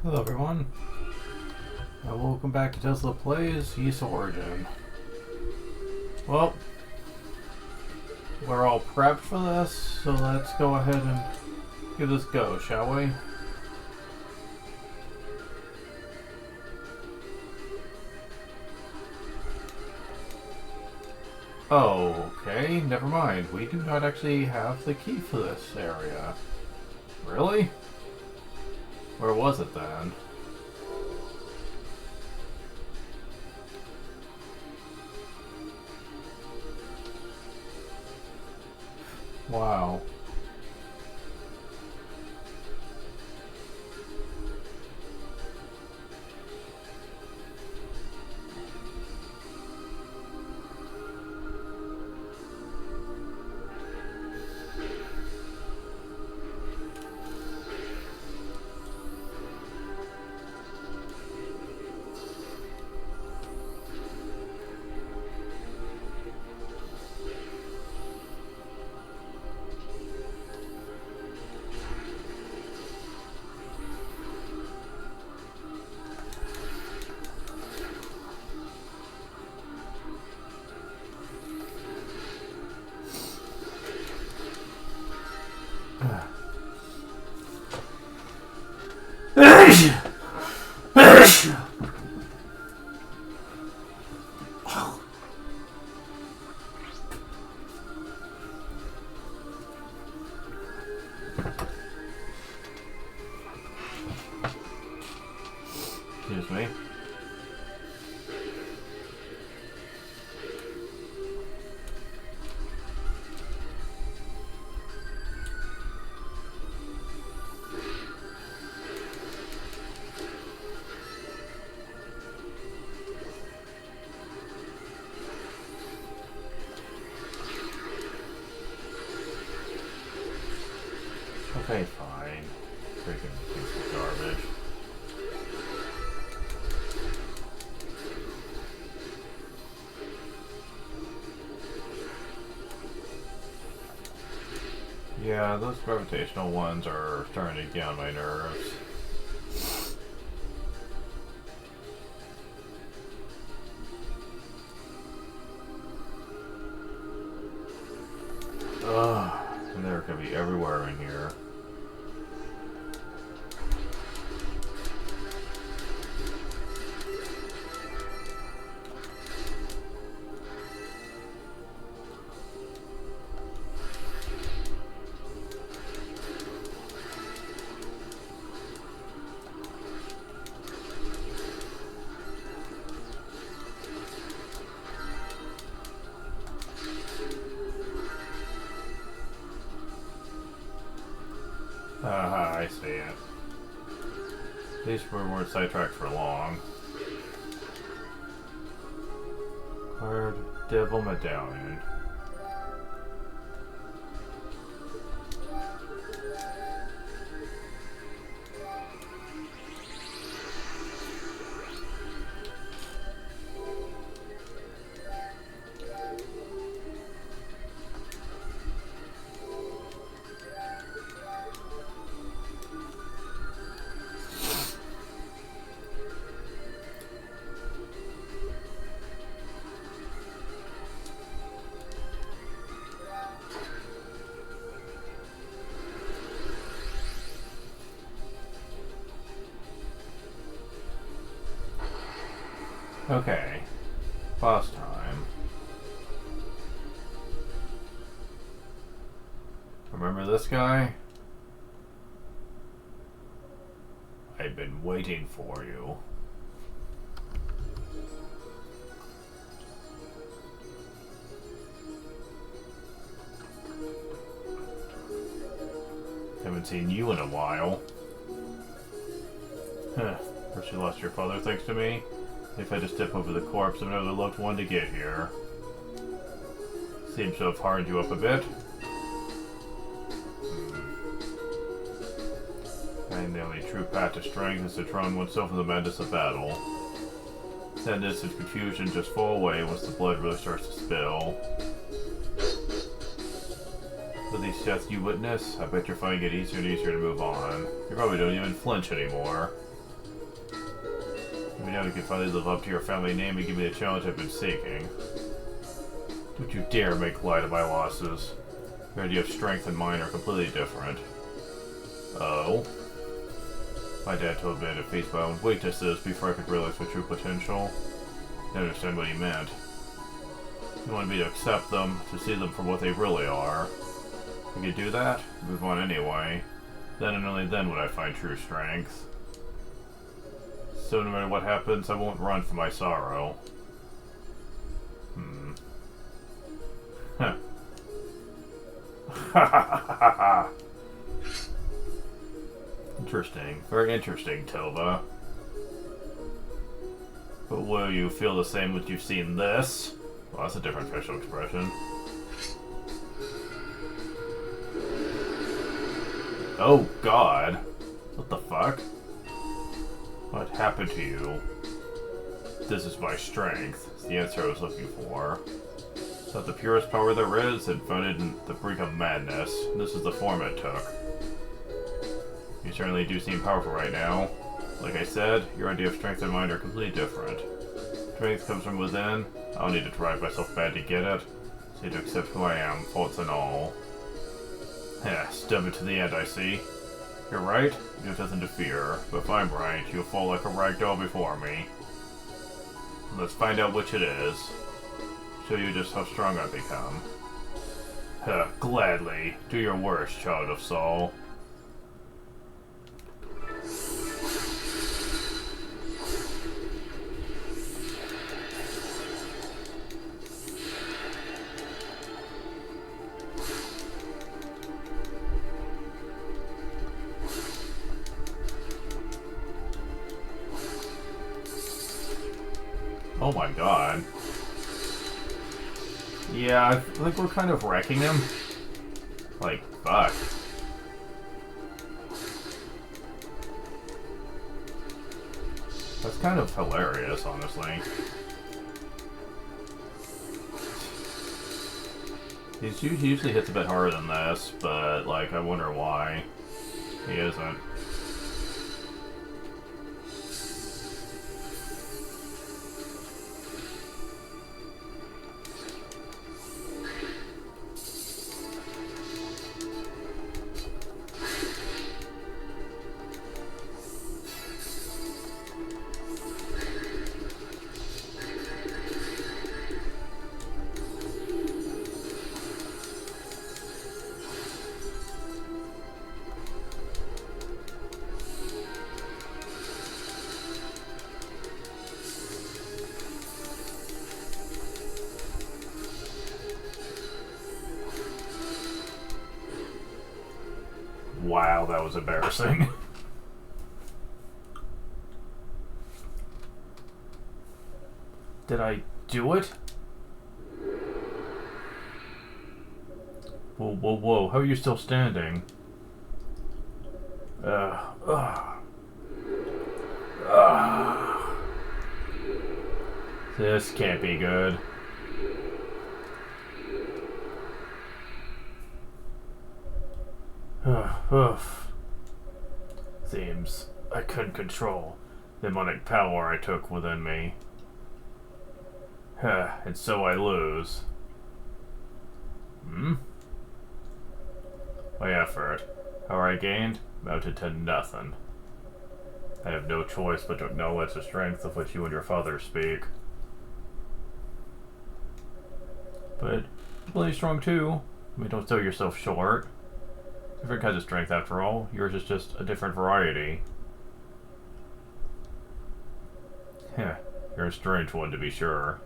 Hello everyone, and welcome back to Tesla Plays Ys Origin. Well, we're all prepped for this, so let's go ahead and give this a go, shall we? Okay, never mind. We do not actually have the key for this area. Really? Where was it then? Wow. Excuse me. Okay, fine. Freaking piece of garbage. Yeah, those gravitational ones are starting to get on my nerves. Ugh, and they're gonna be everywhere in here. I see it. At least we weren't sidetracked for long. Card Devil Medallion. Okay, boss time. Remember this guy? I've been waiting for you. Haven't seen you in a while. Huh. First you lost your father thanks to me. If I just step over the corpse of another loved one to get here. Seems to have hardened you up a bit. And the only true path to strength is to drown oneself in the madness of battle. Sadness and confusion just fall away once the blood really starts to spill. With these deaths you witness, I bet you're finding it easier and easier to move on. You probably don't even flinch anymore. Let me know you can finally live up to your family name and give me the challenge I've been seeking. Don't you dare make light of my losses. Your idea of strength and mine are completely different. Oh? My dad told me to face my own weaknesses before I could realize my true potential. I didn't understand what he meant. He wanted me to accept them, to see them for what they really are. If I could do that, move on anyway. Then and only then would I find true strength. So no matter what happens, I won't run from my sorrow. Huh. Interesting. Very interesting, Tova. But will you feel the same when you've seen this? Well, that's a different facial expression. Oh, God. What the fuck? What happened to you? This is my strength. It's the answer I was looking for. It's not the purest power there is, and found it in the brink of madness. This is the form it took. You certainly do seem powerful right now. Like I said, your idea of strength and mine are completely different. Strength comes from within. I don't need to drive myself bad to get it. Just need to accept who I am, faults and all. Yeah, stubborn to the end, I see. You're right, you have nothing to fear. But if I'm right, you'll fall like a ragdoll before me. Let's find out which it is. Show you just how strong I've become. Gladly. Do your worst, child of Saul. Oh my god. Yeah, I think we're kind of wrecking him. Like, fuck. That's kind of hilarious, honestly. He usually hits a bit harder than this, but, like, I wonder why he isn't. Wow, that was embarrassing. Did I do it? Whoa, whoa, whoa. How are you still standing? This can't be good. Seems I couldn't control the demonic power I took within me. And so I lose. My effort, power I gained, amounted to nothing. I have no choice but to acknowledge the strength of which you and your father speak. But you're really strong too. I mean, don't sell yourself short. Different kinds of strength, after all. Yours is just a different variety. You're a strange one, to be sure.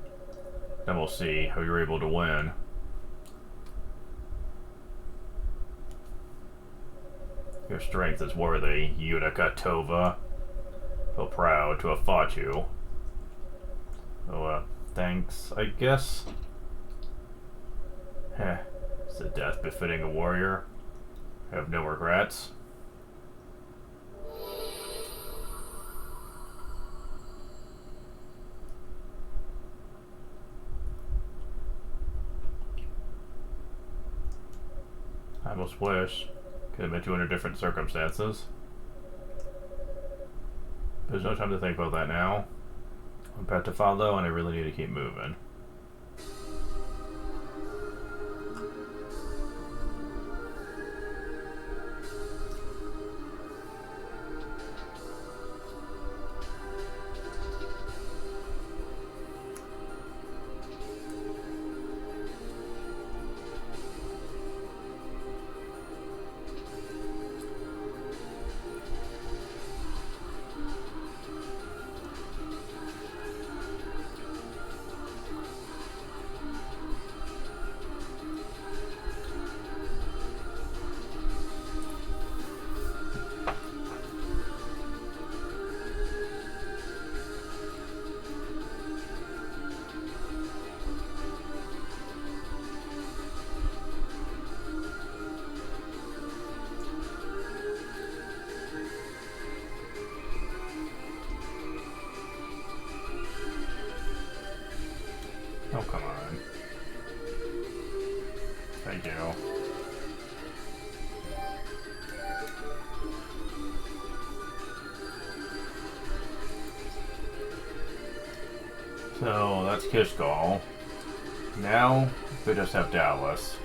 Then we'll see how you're able to win. Your strength is worthy, Yunica Tova. Feel proud to have fought you. Oh, thanks, I guess. It's a death befitting a warrior. I have no regrets. I almost wish could have met you under different circumstances. There's no time to think about that now. I'm about to follow, and I really need to keep moving. Oh, come on. Thank you. So, that's Kishgal. Now, we just have Dalles.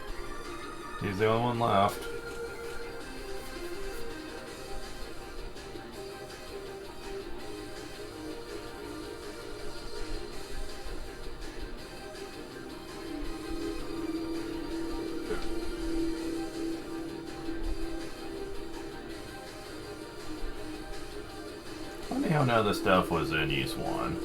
He's the only one left. Funny how none of the stuff was in East 1.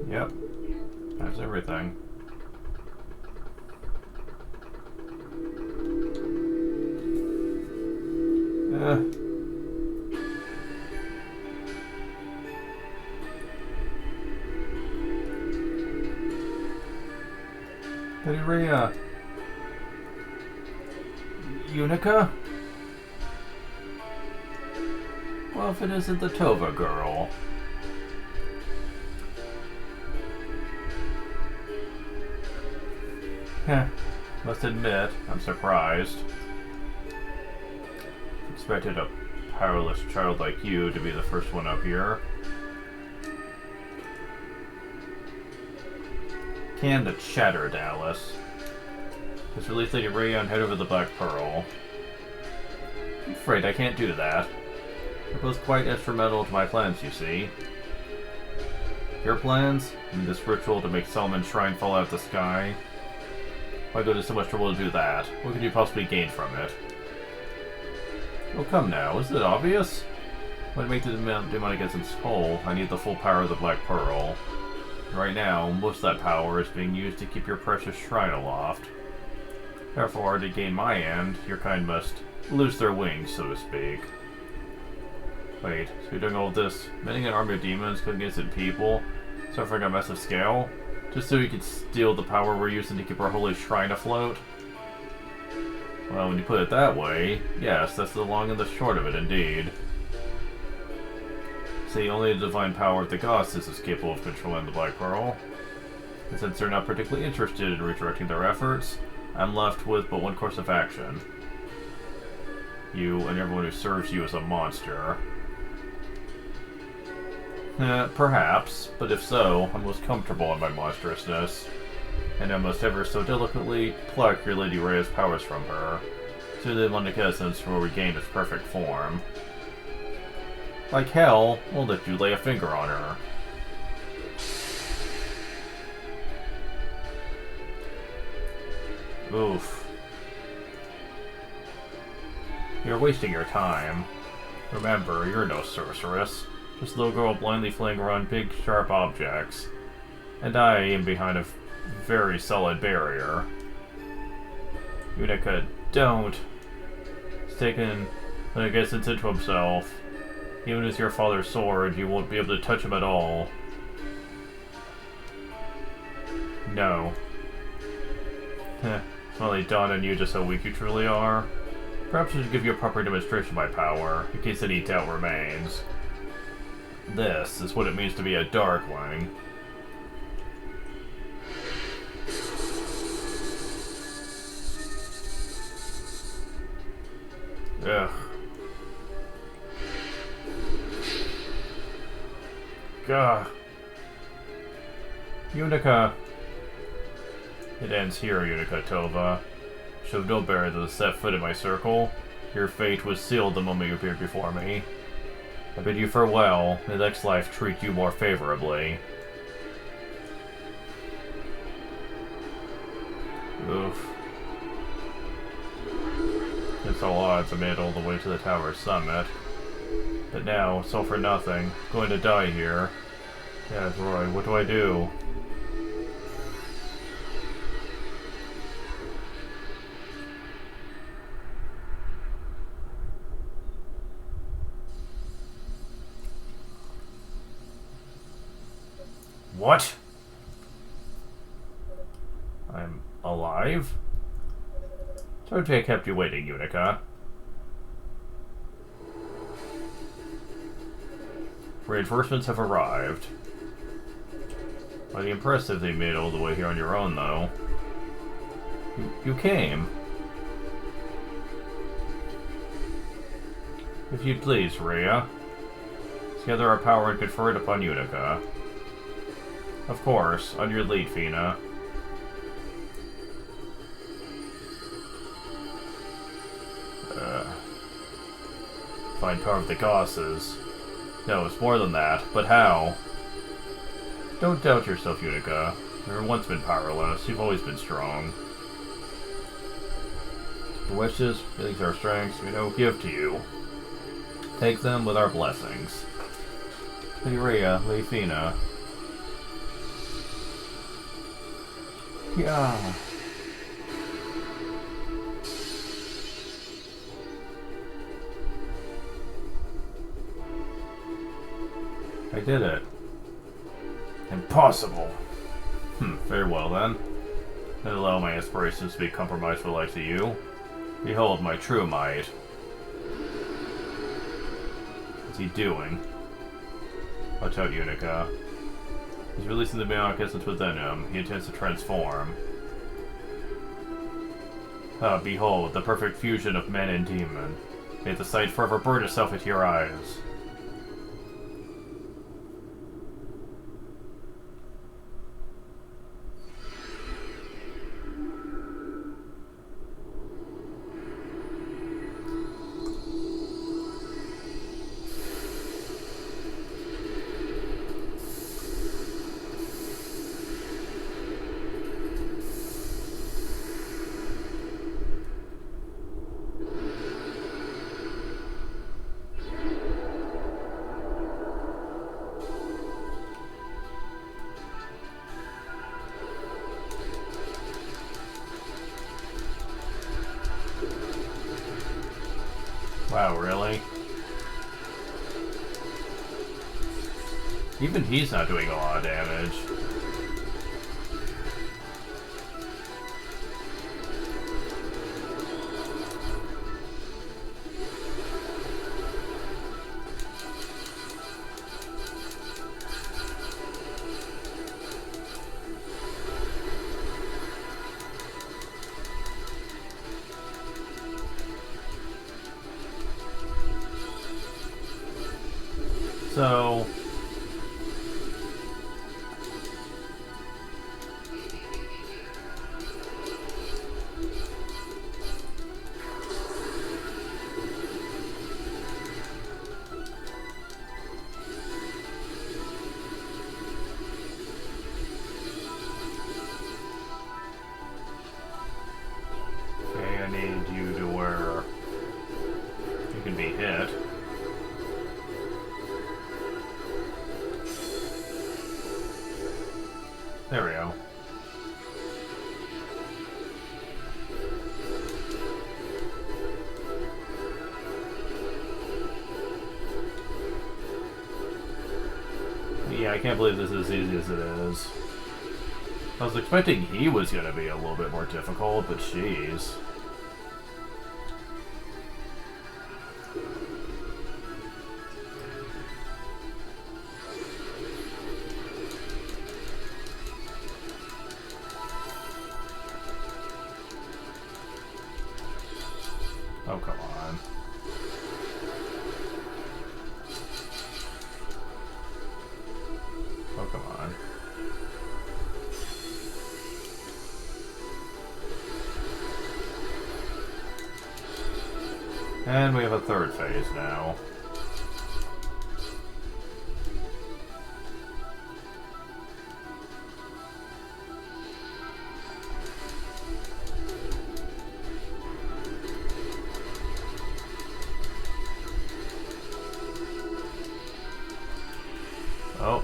Yep, that's everything. Rhea. Yunica? Well, if it isn't the Tova girl. Heh, must admit, I'm surprised. Expected a powerless child like you to be the first one up here. Can the chatter, Dalles. Just release Lady Rhea and head over the Black Pearl. I'm afraid I can't do that. They're both quite instrumental to my plans, you see. Your plans? I mean, this ritual to make Solomon's shrine fall out of the sky? Why go to so much trouble to do that? What could you possibly gain from it? Oh, come now, isn't it obvious? When I make the demonic essence whole, I need the full power of the Black Pearl. Right now, most of that power is being used to keep your precious shrine aloft. Therefore, to gain my end, your kind must lose their wings, so to speak. Wait, so you're doing all this, mending an army of demons, cooking innocent people, suffering on a massive scale, just so you can steal the power we're using to keep our holy shrine afloat? Well, when you put it that way, yes, that's the long and the short of it, indeed. See, only the divine power of the gods is capable of controlling the Black Pearl. And since they're not particularly interested in redirecting their efforts, I'm left with but one course of action. You and everyone who serves you as a monster. Perhaps, but if so, I'm most comfortable in my monstrousness. And I must ever so delicately pluck your Lady Rhea's powers from her, so the demonic essence will regain its perfect form. Like hell, we'll let you lay a finger on her. Oof. You're wasting your time. Remember, you're no sorceress. Just a little girl blindly fleeing around big, sharp objects. And I am behind a very solid barrier. Yunica, don't. taken, when he gets into himself. Even with your father's sword, you won't be able to touch him at all. No. Heh, it's finally dawned on you just how weak you truly are. Perhaps I should give you a proper demonstration of my power, in case any doubt remains. This is what it means to be a Darkling. Ugh. Gah. Yunica. It ends here, Yunica Tova. Shove no barrier to set foot in my circle. Your fate was sealed the moment you appeared before me. I bid you farewell. May the next life treat you more favorably. Oof. It's all odds I made it all the way to the tower's summit. But now, it's all for nothing. I'm going to die here. Yeah, Roy, what do I do? What? I'm alive? Sorry to have kept you waiting, Yunica. Reinforcements have arrived. Mighty impressive they made it all the way here on your own, though. You came. If you'd please, Rhea. Gather our power and confer it upon Yunica. Of course, on your lead, Fina. Find power of the Gosses. No, it's more than that, but how? Don't doubt yourself, Yunica. You've once been powerless, you've always been strong. Your wishes, feelings, our strengths, we now give to you. Take them with our blessings. Rhea, Fina. Yeah. I did it. Impossible. Very well then. I allow my aspirations to be compromised for life to you. Behold my true might. What's he doing? Watch out, Yunica. He's releasing the beyond essence within him. He intends to transform. Ah, behold, the perfect fusion of man and demon. May the sight forever burn itself into your eyes. Wow, really? Even he's not doing a lot of damage. So... okay, I need you to where you can be hit. There we go. I can't believe this is as easy as it is. I was expecting he was gonna be a little bit more difficult, but jeez. Oh, come on. Oh, come on. And we have a third phase now. Oh.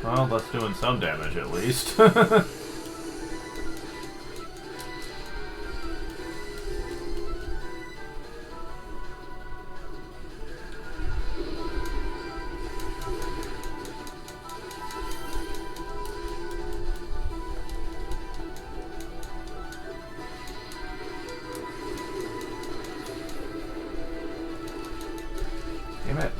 Well, that's doing some damage at least. Damn it.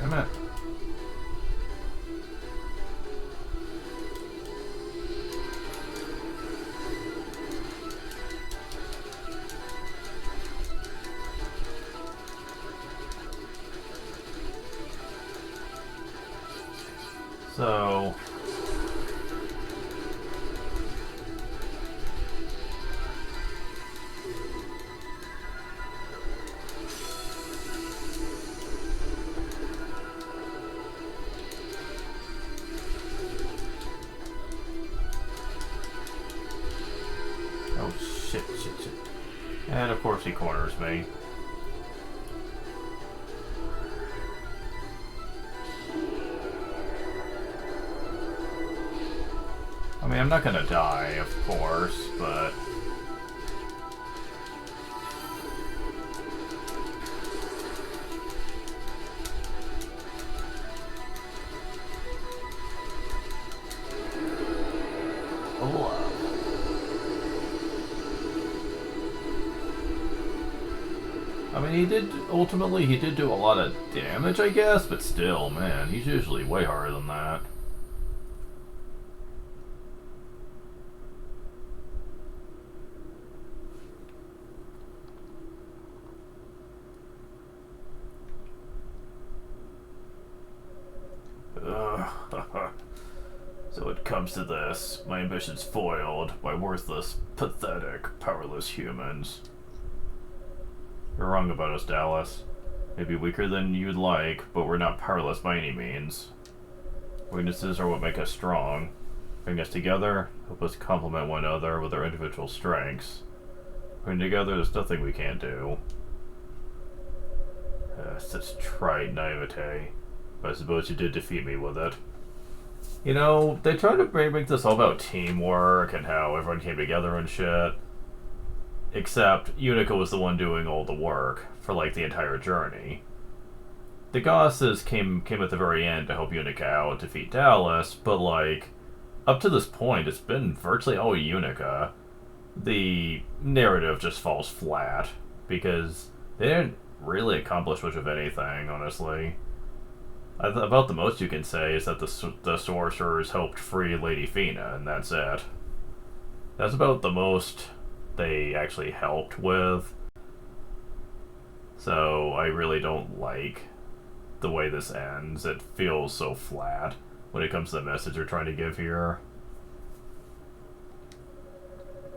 Damn it. So... Oh, shit. And of course he corners me. I mean, I'm not gonna die, of course, but... I mean, he did do a lot of damage, I guess, but still, man, he's usually way harder than that. So it comes to this. My ambition's foiled by worthless, pathetic, powerless humans. You're wrong about us, Dalles. Maybe weaker than you'd like, but we're not powerless by any means. Weaknesses are what make us strong. Bring us together, help us complement one another with our individual strengths. When together, there's nothing we can't do. Such trite naivete. But I suppose you did defeat me with it. You know, they tried to make this all about teamwork and how everyone came together and shit. Except, Yunica was the one doing all the work for, like, the entire journey. The Gosses came at the very end to help Yunica out, defeat Dalles, but, like, up to this point, it's been virtually all Yunica. The narrative just falls flat, because they didn't really accomplish much of anything, honestly. About the most you can say is that the sorcerers helped free Lady Fina, and that's it. That's about the most they actually helped with. So I really don't like the way this ends. It feels so flat when it comes to the message they're trying to give here.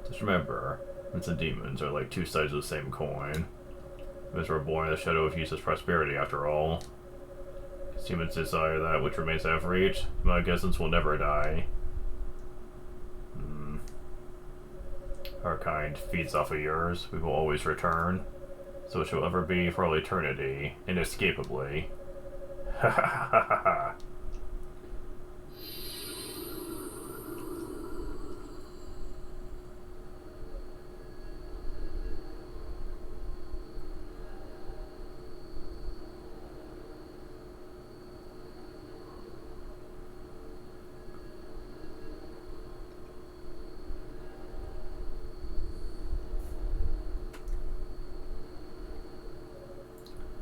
Just remember, humans and demons are like two sides of the same coin. Humans were born in the shadow of useless prosperity, after all. Humans desire that which remains out of reach. My essence will never die. Our kind feeds off of yours. We will always return. So it shall ever be for all eternity, inescapably. Ha ha ha ha ha.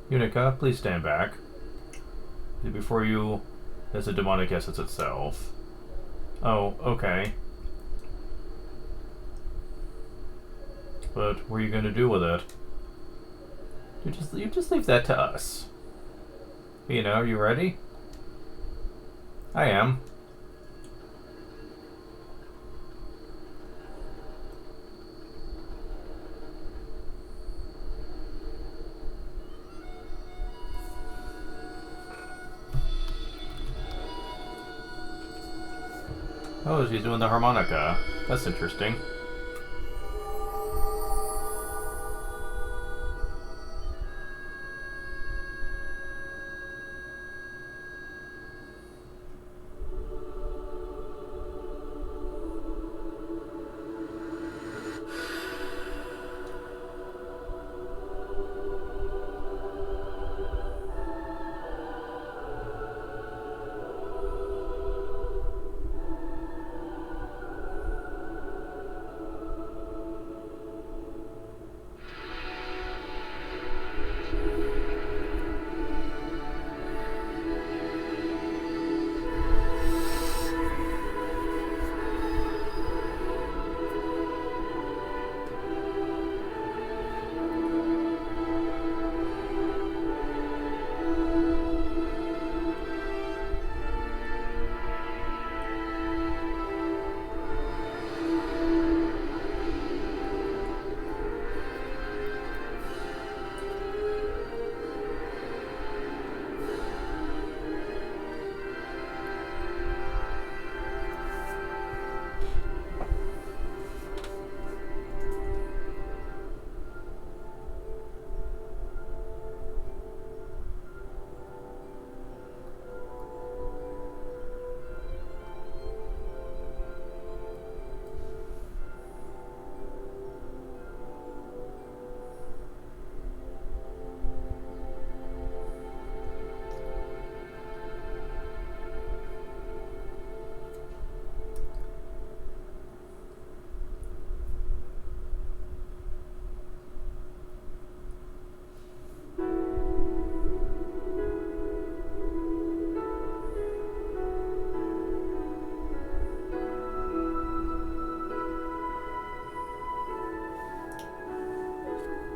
Yunica, please stand back. Before you, there's a demonic essence itself. Oh, okay. But what are you going to do with it? You just leave that to us. You know, you ready? I am. Oh, she's doing the harmonica. That's interesting.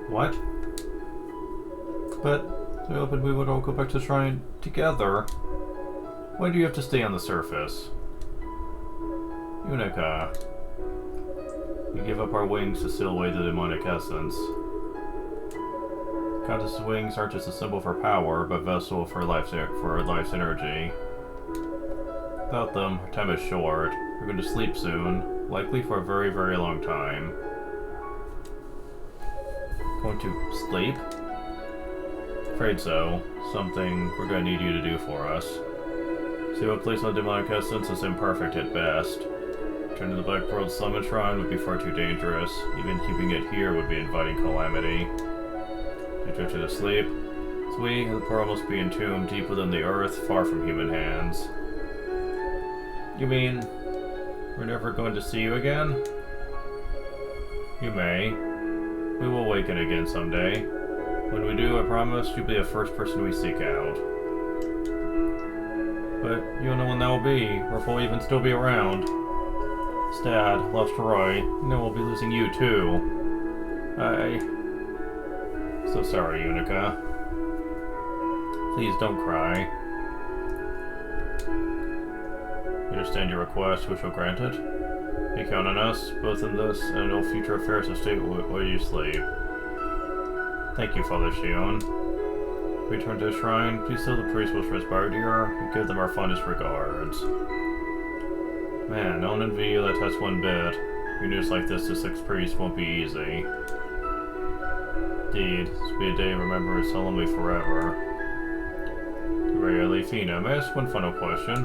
What? But I hoped we would all go back to the shrine together. Why do you have to stay on the surface? Yunica. We give up our wings to seal away the demonic essence. Countess's wings aren't just a symbol for power, but vessel for life's energy. Without them, our time is short. We're going to sleep soon, likely for a very, very long time. Going to sleep? Afraid so. Something we're going to need you to do for us. See what place on demonic essence is imperfect at best. Returning to the Black World Summon Shrine would be far too dangerous. Even keeping it here would be inviting calamity. You drifted to sleep. So we, the poor, must be entombed deep within the earth, far from human hands. You mean we're never going to see you again? You may. We will awaken again someday. When we do, I promise you'll be the first person we seek out. But you don't know when that will be, or if we'll even still be around. Dad, lost Roy. You know we'll be losing you too. So sorry, Yunica. Please don't cry. We understand your request, we shall grant it. You count on us, both in this and in all future affairs of state while you sleep. Thank you, Father Shion. Return to the shrine, please tell the priest will transpire here, and give them our fondest regards. Man, I don't envy you that touch one bit. Your news like this to 6 priests won't be easy. Indeed, this will be a day remembered solemnly forever. Ray Leafina, may I ask one final question?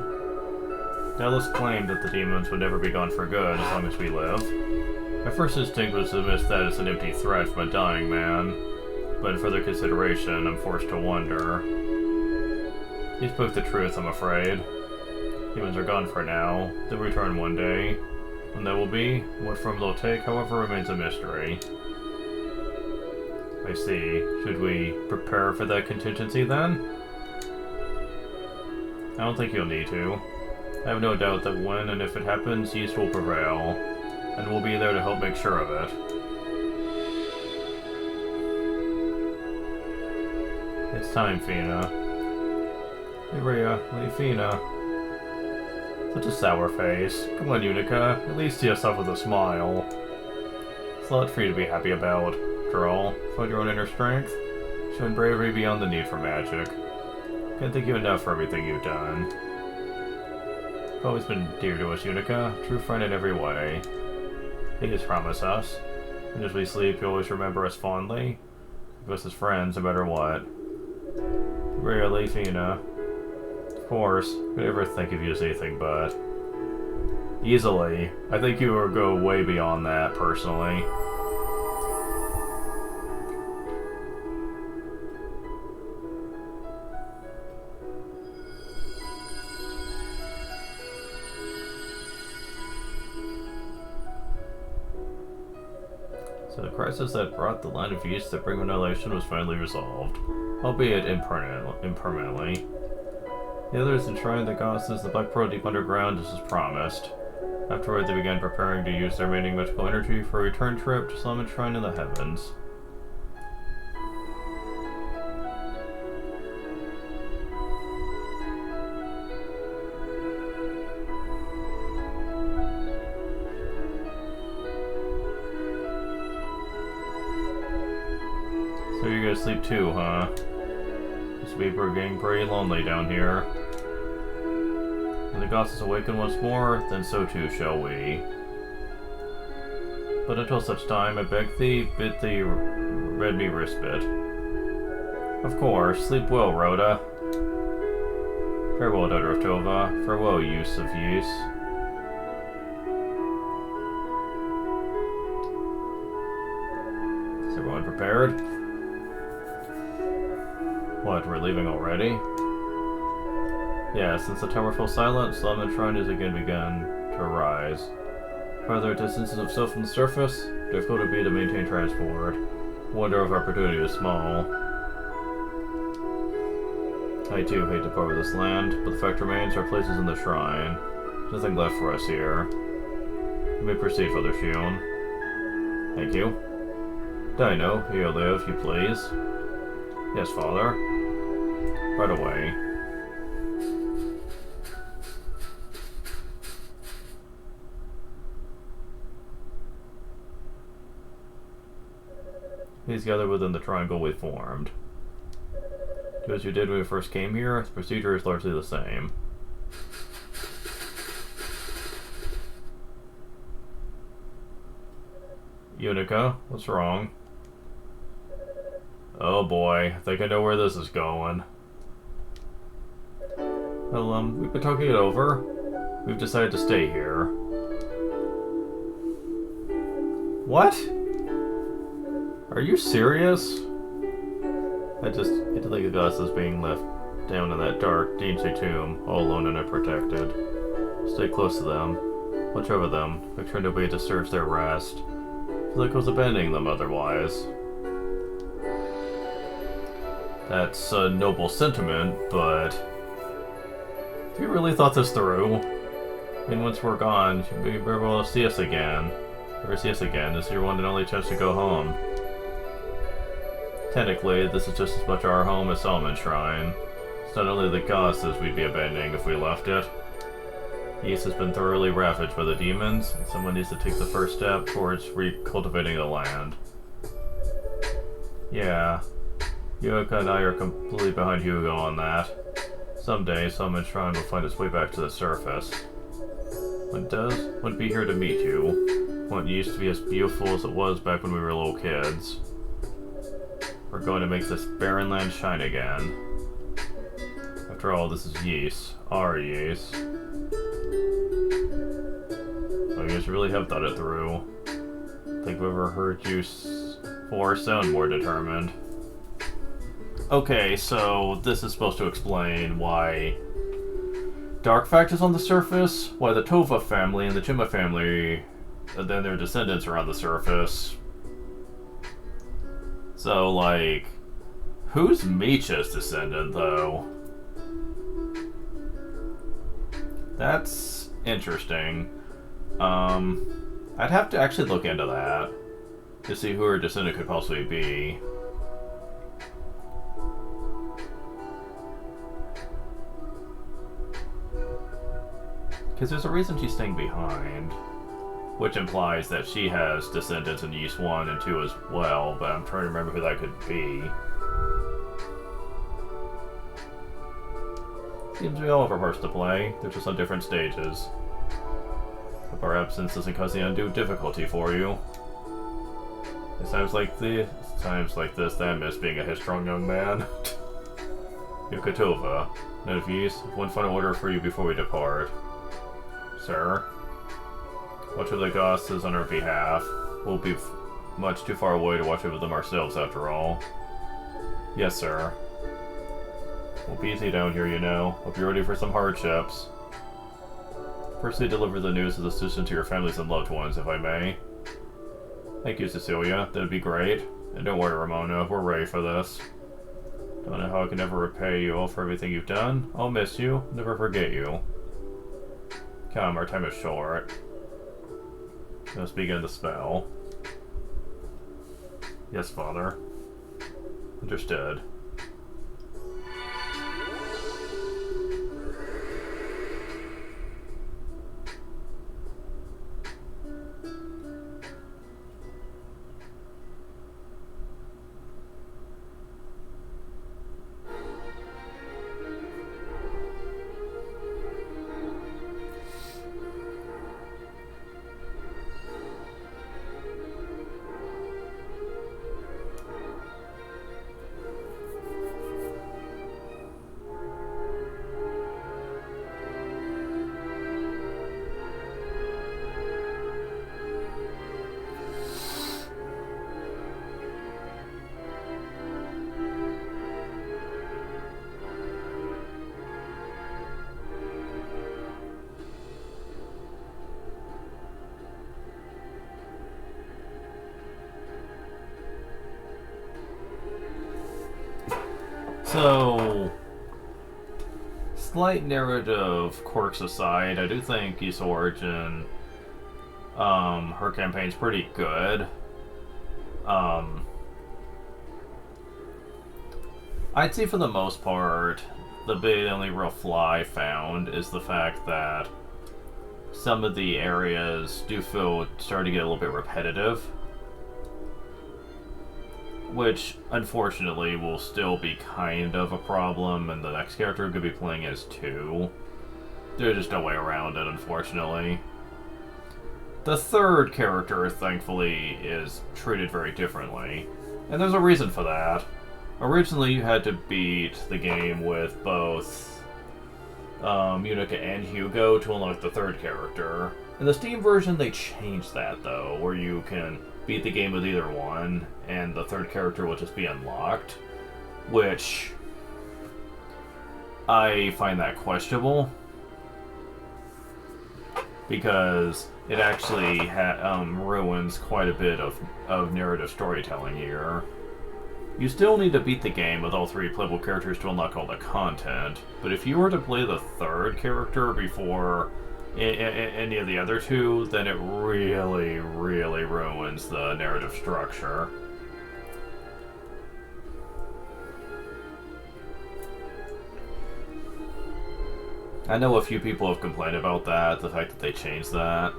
Dalles claimed that the demons would never be gone for good as long as we live. My first instinct was to dismiss that as an empty threat from a dying man, but in further consideration, I'm forced to wonder. He spoke the truth, I'm afraid. Demons are gone for now. They'll return one day. When that will be, what form they'll take, however, remains a mystery. I see. Should we prepare for that contingency then? I don't think you'll need to. I have no doubt that when and if it happens, Yeast will prevail, and we'll be there to help make sure of it. It's time, Fina. Hey, Rhea, Fina. Such a sour face. Come on, Yunica. At least see us off with a smile. It's a lot for you to be happy about. After all, find your own inner strength, showing bravery beyond the need for magic. Can't thank you enough for everything you've done. You've always been dear to us, Yunica. True friend in every way. Please promise us. And as we sleep, you'll always remember us fondly. Give us as friends, no matter what. Rarely, Fina. Of course, could ever think of you as anything but. Easily. I think you will go way beyond that, personally. So the crisis that brought the line of Yeast to bring annihilation was finally resolved, albeit impermanently. The others enshrined the goddesses the Black Pearl deep underground just as promised. Afterward, they began preparing to use their remaining magical energy for a return trip to Solomon's Shrine in the heavens. So you're gonna sleep too, huh? This week we're getting pretty lonely down here. When the goddesses awaken once more, then so too shall we. But until such time, I beg thee, bid thee read me respite. Of course, sleep well, Rhoda. Farewell, daughter of Tova. Farewell, use of use. Is everyone prepared? What, we're leaving already? Yeah, since the tower fell silent, Solomon's Shrine has again begun to arise. Farther distances of self from the surface, difficult it be to maintain transport. Wonder if opportunity is small. I too hate to part with this land, but the fact remains our place is in the shrine. There's nothing left for us here. You may proceed, Father Shion. Thank you. Dino, here you live, you please. Yes, Father. Right away. Please gather within the triangle we formed. Do as you did when we first came here, the procedure is largely the same. Yunica, what's wrong? Oh boy, I think I know where this is going. Well, we've been talking it over. We've decided to stay here. What? Are you serious? I just hate to think of us as being left down in that dark, dingy tomb, all alone and unprotected. Stay close to them. Watch over them. Make sure nobody disturbs their rest. I feel like I was abandoning them otherwise. That's a noble sentiment, but... Have you really thought this through? I mean, once we're gone, you'll be able to see us again. Never see us again. This is your one and only chance to go home. Technically, this is just as much our home as Solomon Shrine. It's not only the goddesses we'd be abandoning if we left it. The East has been thoroughly ravaged by the demons, and someone needs to take the first step towards recultivating the land. Yeah, Yunica and I are completely behind Hugo on that. Someday, Solomon Shrine will find its way back to the surface. When it does, we'll be here to meet you. When it used to be as beautiful as it was back when we were little kids. We're going to make this barren land shine again. After all, this is Ys, our Ys. I guess you really have thought it through. Think we've ever heard you sound more determined. Okay, so this is supposed to explain why Dark Fact is on the surface, why the Tova family and the Jima family, and then their descendants are on the surface. So, like, who's Micha's descendant, though? That's interesting. I'd have to actually look into that to see who her descendant could possibly be. Because there's a reason she's staying behind, which implies that she has descendants in Ys 1 and 2 as well, but I'm trying to remember who that could be. Seems we all have our parts to play, they're just on different stages. Hope our absence doesn't cause the undue difficulty for you. It's times like this that I miss being a headstrong young man. Yukatova, none of Ys, one final order for you before we depart. Sir, watch over the goddesses on our behalf. We'll be much too far away to watch over them ourselves, after all. Yes, sir. Won't be easy down here, you know. Hope you're ready for some hardships. Personally deliver the news of the decision to your families and loved ones, if I may. Thank you, Cecilia. That'd be great. And don't worry, Ramona. We're ready for this. Don't know how I can ever repay you all for everything you've done. I'll miss you. Never forget you. Come, our time is short. Let's begin the spell. Yes, Father. Understood. So, slight narrative quirks aside, I do think Ys Origin, her campaign's pretty good. I'd say for the most part, the only real flaw I found is the fact that some of the areas do feel starting to get a little bit repetitive. Which, unfortunately, will still be kind of a problem, and the next character could be playing as too. There's just no way around it, unfortunately. The third character, thankfully, is treated very differently. And there's a reason for that. Originally, you had to beat the game with both Yunica and Hugo to unlock the third character. In the Steam version, they changed that, though, where you can beat the game with either one, and the third character will just be unlocked, which I find that questionable, because it actually ruins quite a bit of narrative storytelling here. You still need to beat the game with all three playable characters to unlock all the content, but if you were to play the third character before any of the other two, then it really, really ruins the narrative structure. I know a few people have complained about that, the fact that they changed that.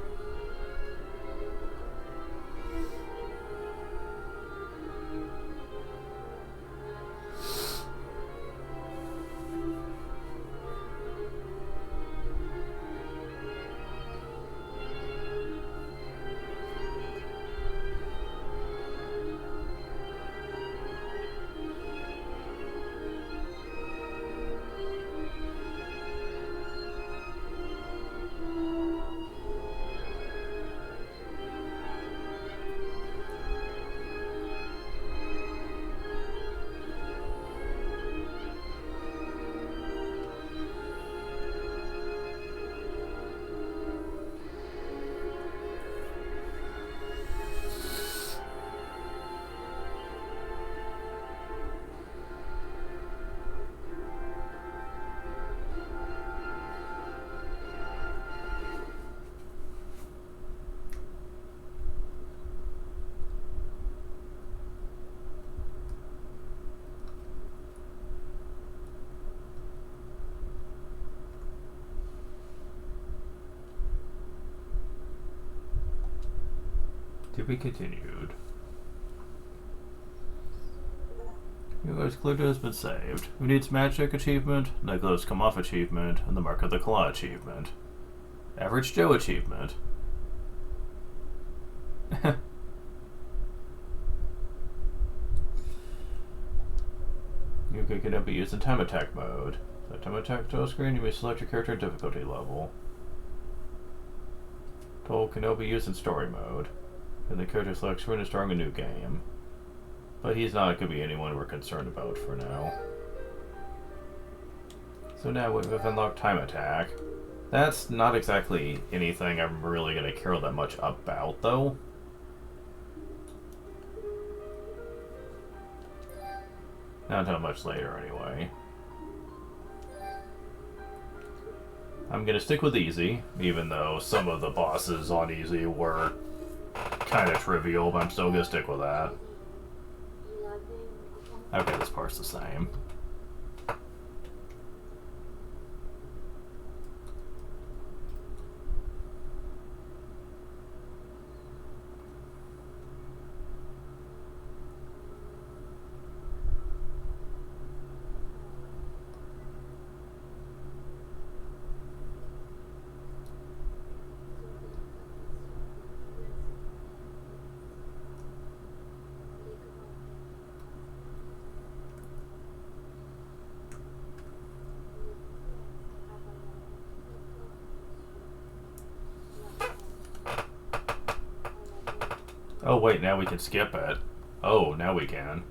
To be continued. Hugo's Cluedo has been saved. Who needs Magic achievement? Nicholas Come Off achievement, and the Mark of the Claw achievement. Average Joe achievement. Hugo can now be used in time attack mode. So time attack title screen, you may select your character and difficulty level. Toll can now be used in story mode. And the character select screen is starting a new game. But he's not going to be anyone we're concerned about for now. So now we've unlocked time attack. That's not exactly anything I'm really going to care all that much about, though. Not until much later, anyway. I'm going to stick with easy, even though some of the bosses on easy were kind of trivial, but I'm still going to stick with that. Okay, this part's the same. Oh wait, now we can skip it. Oh, now we can.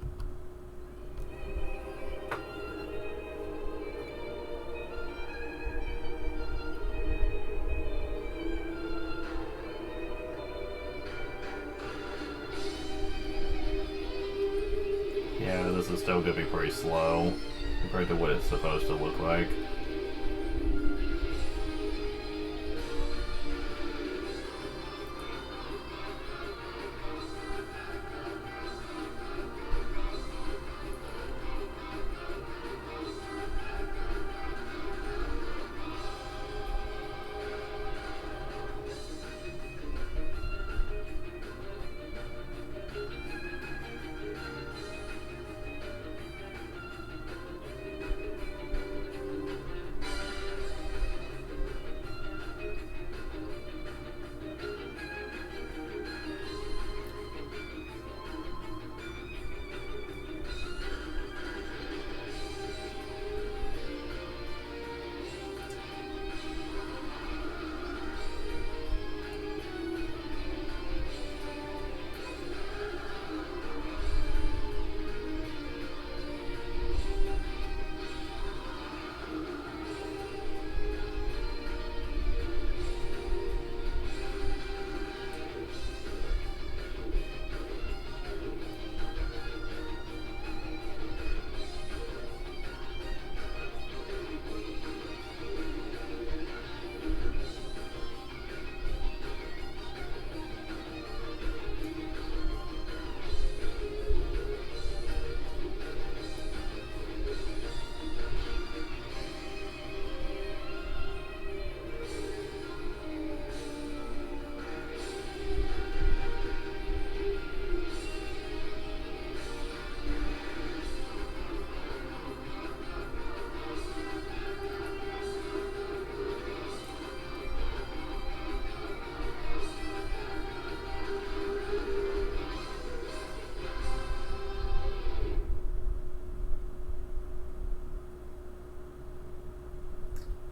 Yeah, this is still gonna be pretty slow compared to what it's supposed to look like.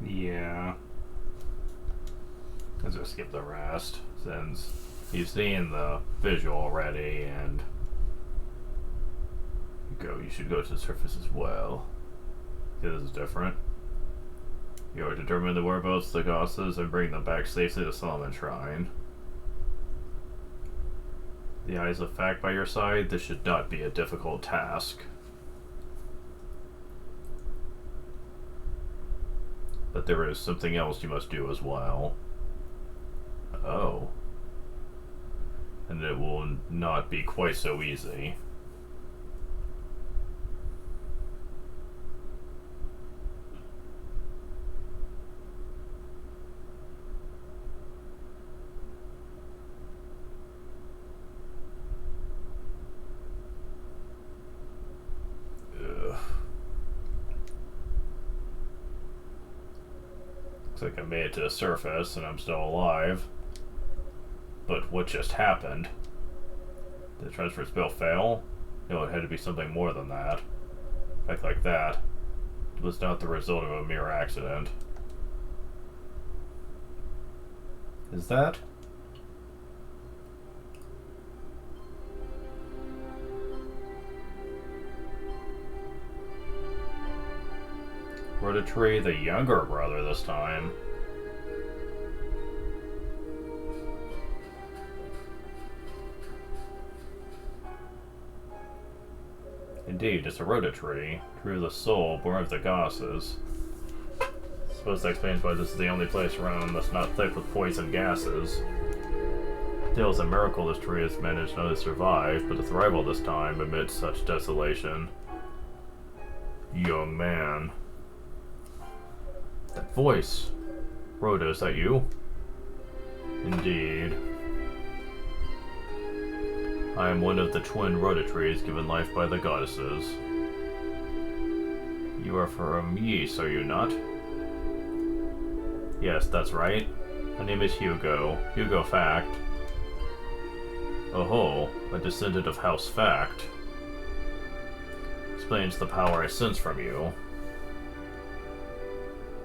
Yeah. Let's just skip the rest, since you've seen the visual already, and you should go to the surface as well. See, this is different. You are determined the whereabouts of the goddesses and bring them back safely to Solomon Shrine. The eyes of fact by your side, this should not be a difficult task. But there is something else you must do as well. Oh. And it will not be quite so easy. Looks like I made it to the surface and I'm still alive. But what just happened? Did the transfer spell fail? No, it had to be something more than that. A fact like that was not the result of a mere accident. Is that? Rotatory, the younger brother this time. Indeed, it's a Rotatory, true the soul, born of the goddesses. I suppose that explains why this is the only place around that's not thick with poison gases. Still, it's a miracle this tree has managed not to survive, but to thrive all this time amidst such desolation. Young man. That voice! Rhoda, is that you? Indeed. I am one of the twin Rotatories given life by the goddesses. You are from Ys, are you not? Yes, that's right. My name is Hugo. Hugo Fact. Oh, a descendant of House Fact. Explains the power I sense from you.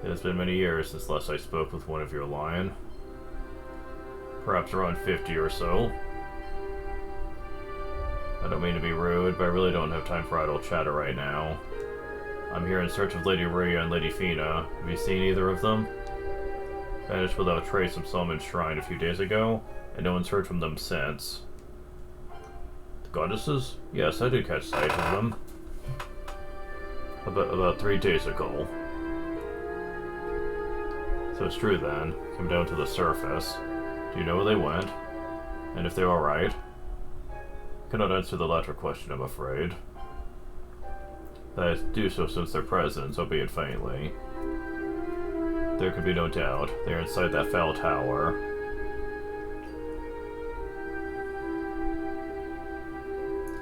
It has been many years since last I spoke with one of your line. Perhaps around 50 or so. I don't mean to be rude, but I really don't have time for idle chatter right now. I'm here in search of Lady Rhea and Lady Fina. Have you seen either of them? Vanished without trace from Solomon's Shrine a few days ago, and no one's heard from them since. The goddesses? Yes, I did catch sight of them. About 3 days ago. So it's true then. Come down to the surface. Do you know where they went? And if they're alright? Cannot answer the latter question, I'm afraid. That is, do so since their presence, albeit faintly. There can be no doubt. They are inside that foul tower.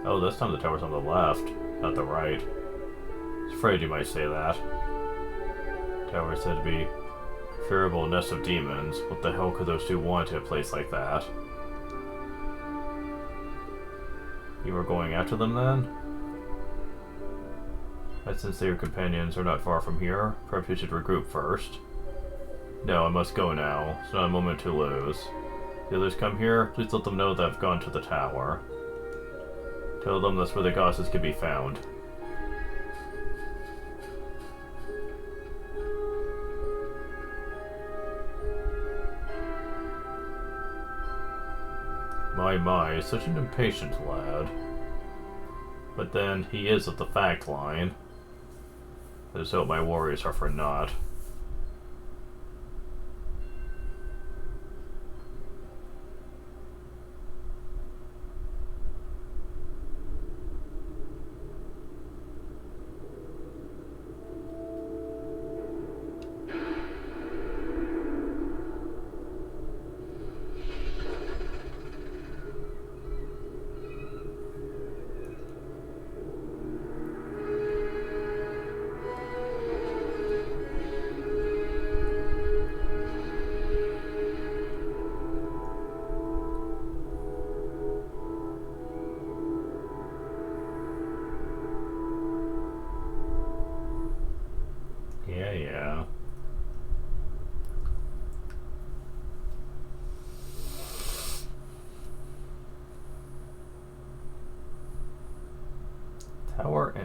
Oh, this time the tower's on the left, not the right. I was afraid you might say that. Tower is said to be a fearable nest of demons. What the hell could those two want at a place like that? You were going after them then? But since their companions are not far from here, perhaps we should regroup first. No, I must go now. It's not a moment to lose. The others come here, please let them know that I've gone to the tower. Tell them that's where the goddesses can be found. My, such an impatient lad. But then, he is of the fact line. I just hope my warriors are for naught.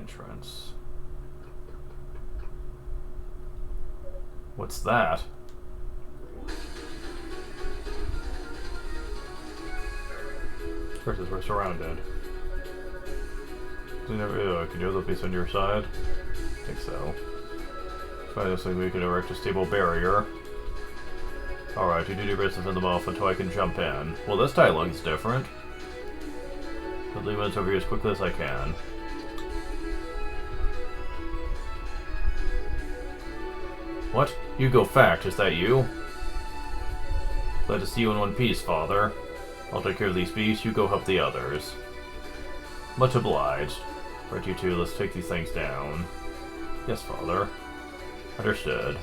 entrance. What's that? Of course, we're surrounded. Can you have the piece on your side? I think so. By this thing, we can erect a stable barrier. Alright, you do your best to fend them off until I can jump in. Well, this dialogue is different. I'll leave it over here as quickly as I can. What? Hugo Facts, is that you? Glad to see you in one piece, Father. I'll take care of these beasts, you go help the others. Much obliged. Right, you two, let's take these things down. Yes, Father. Understood.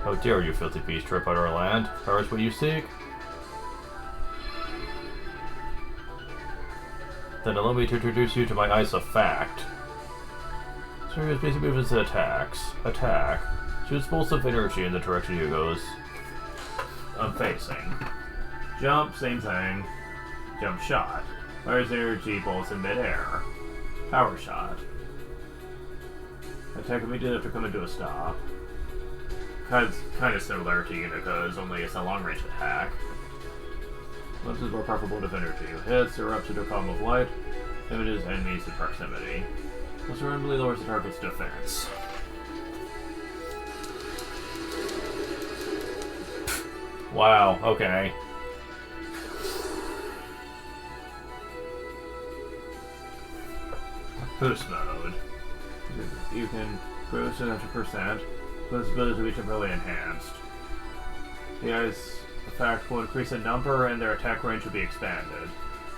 How dare you, filthy beast, trip out our land? Power is what you seek? Then allow me to introduce you to my Ice of Fact. Serious basic movements and attacks. Attack. Shoots bolts of energy in the direction Hugo's I'm facing. Jump, same thing. Jump shot. Fires energy bolts in midair. Power shot. Attack immediately after coming to a stop. Kind of similar to Unica's, only it's a long-range attack. This is more preferable to energy. Hits erupts into a column of light, damages enemies in proximity. This randomly lowers the target's defense. Wow, okay. Boost mode. You can boost it up to %. This ability to be temporarily enhanced. The Ice Fact will increase in number and their attack range will be expanded.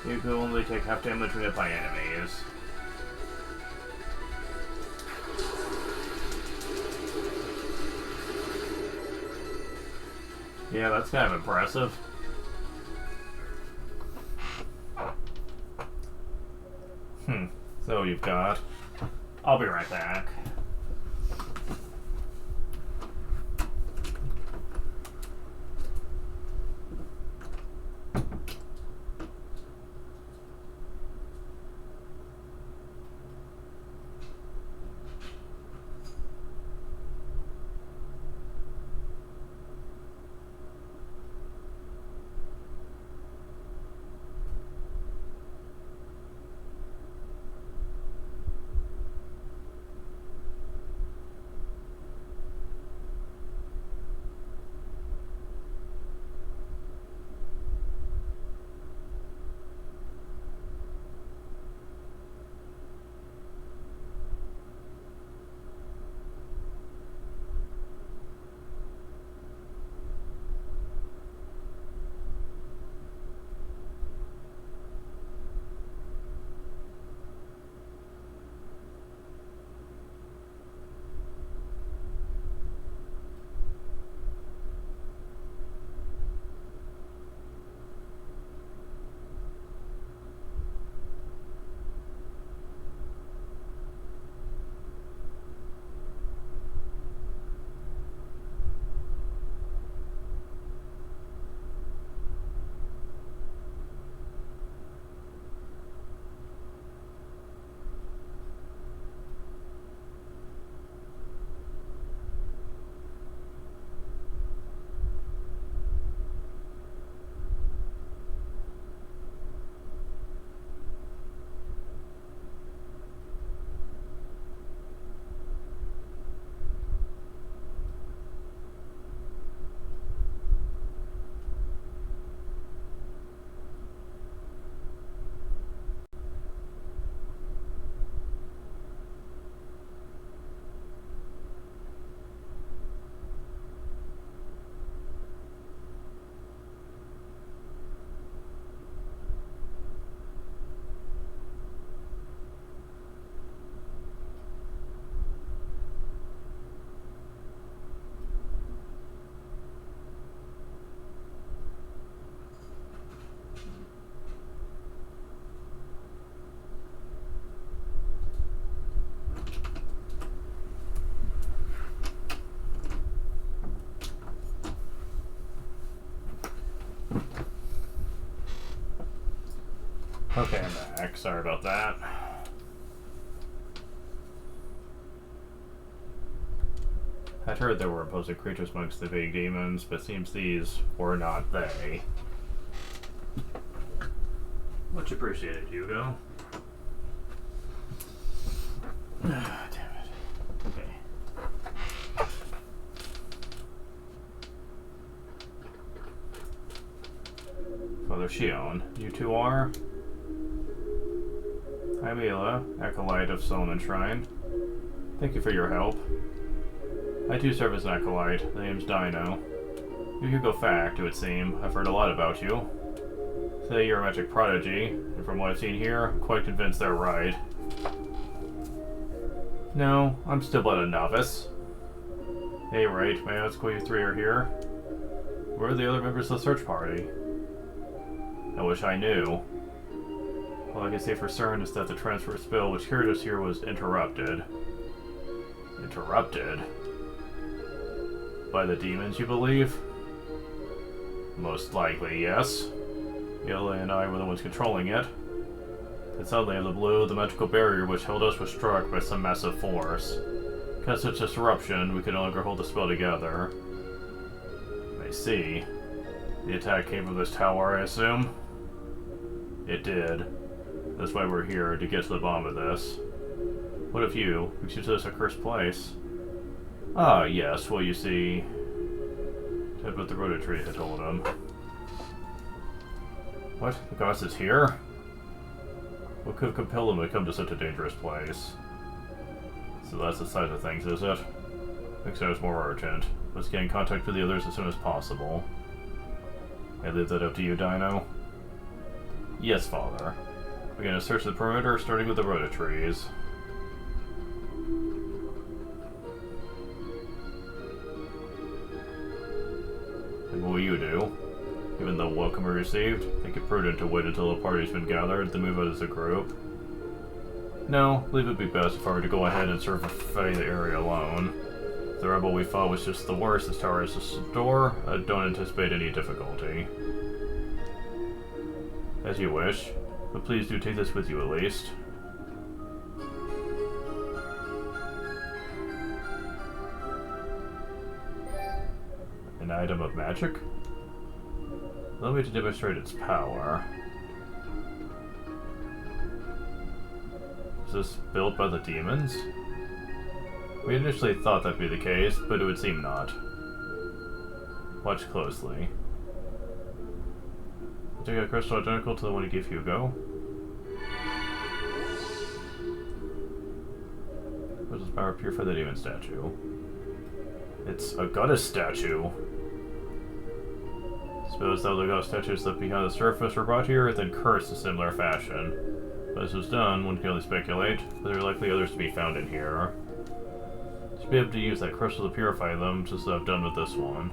You can only take half damage when hit by enemies. Yeah, that's kind of impressive. So you've got... I'll be right back. Okay, I'm back. Sorry about that. I'd heard there were opposing creatures amongst the vague demons, but it seems these were not they. Much appreciated, Hugo. Damn it. Okay. Father Shion, you two are? I'm Ayla, acolyte of Solomon Shrine. Thank you for your help. I too serve as an acolyte. The name's Dino. You're Hugo Facts, it would seem. I've heard a lot about you. Say you're a magic prodigy, and from what I've seen here, I'm quite convinced they're right. No, I'm still but a novice. Hey, right, may I ask why you three are here? Where are the other members of the search party? I wish I knew. All I can say for certain is that the transfer spell which carried us here was interrupted. Interrupted? By the demons, you believe? Most likely, yes. Yella and I were the ones controlling it. And suddenly, out of the blue, the magical barrier which held us was struck by some massive force. Because of such disruption, we could no longer hold the spell together. I see. The attack came from this tower, I assume? It did. That's why we're here, to get to the bottom of this. What of you? We consider this a cursed place. Ah, yes, well, you see... That's what the Rototree had told him. What? The goddess is here? What could have compelled him to come to such a dangerous place? So that's the side of things, is it? Next time it's more urgent. Let's get in contact with the others as soon as possible. I leave that up to you, Dino. Yes, Father. We're gonna search the perimeter, starting with the Rototrees. And what will you do? Given the welcome we received, think it prudent to wait until the party's been gathered, then move out as a group? No, I believe it'd be best if I were to go ahead and survey the area alone. If the rebel we fought was just the worst, this tower is just a door. I don't anticipate any difficulty. As you wish, but please do take this with you at least. An item of magic? Allow me to demonstrate its power. Is this built by the demons? We initially thought that'd be the case, but it would seem not. Watch closely. Take a crystal identical to the one you gave Hugo. What does power purify the demon statue? It's a goddess statue. Suppose that the goddess statues left behind the surface were brought here, then cursed in similar fashion. But as was done, one can only speculate, but there are likely others to be found in here. To be able to use that crystal to purify them, just as I've done with this one.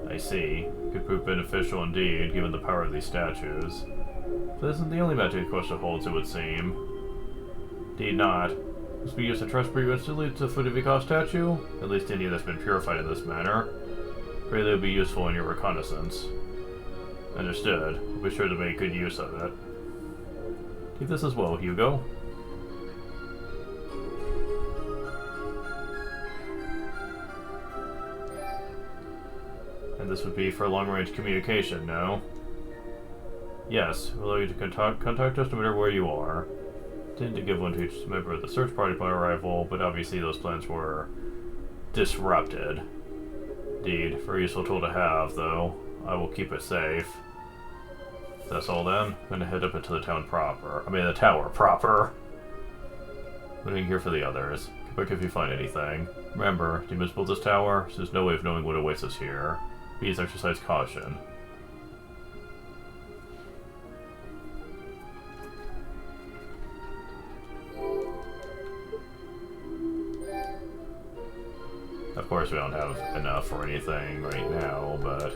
I see. Could prove beneficial indeed, given the power of these statues. But this isn't the only magic the crystal holds, it would seem. Indeed not. Must be used to transfer you instantly to the foot of your statue, at least any that's been purified in this manner. Greatly would be useful in your reconnaissance. Understood. We'll be sure to make good use of it. Take this as well, Hugo. And this would be for long-range communication, no? Yes, we'll allow you to contact us no matter where you are. Intended to give one to each member of the search party upon arrival, but obviously those plans were disrupted. Indeed, very useful tool to have, though. I will keep it safe. That's all then. I'm gonna head up into the town proper. I mean, the tower proper. Waiting here for the others. Come back if you find anything. Remember, demons built this tower, so there's no way of knowing what awaits us here. Please exercise caution. Of course, we don't have enough for anything right now, but...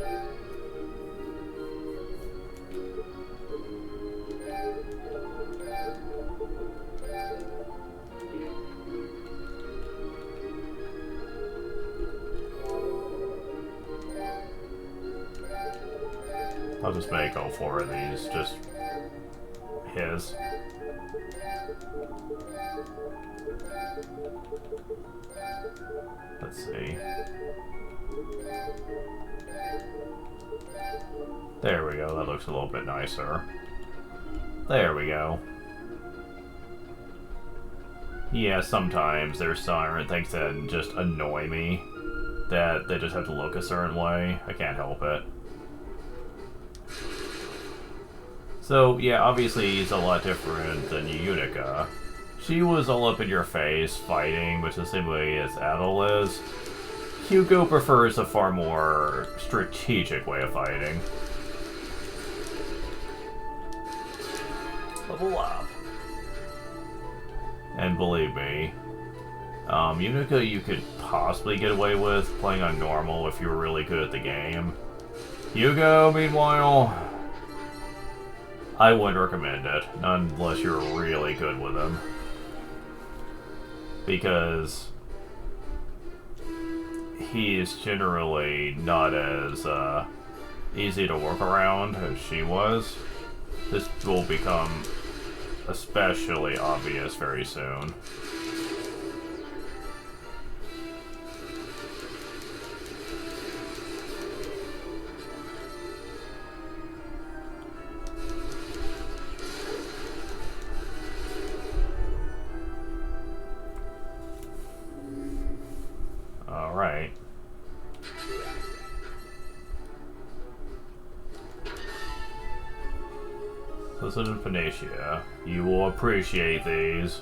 I'll just make all 4 of these, just his. Let's see. There we go, that looks a little bit nicer. There we go. Yeah, sometimes there's certain things that just annoy me. That they just have to look a certain way. I can't help it. So, yeah, obviously he's a lot different than Yunica. She was all up in your face, fighting, which is the same way as Adel is. Hugo prefers a far more strategic way of fighting. Level up. And believe me, Yunica you could possibly get away with playing on normal if you were really good at the game. Hugo, meanwhile, I wouldn't recommend it, not unless you're really good with him. Because he is generally not as easy to work around as she was. This will become especially obvious very soon. Alright. Listen to Panacia. You will appreciate these.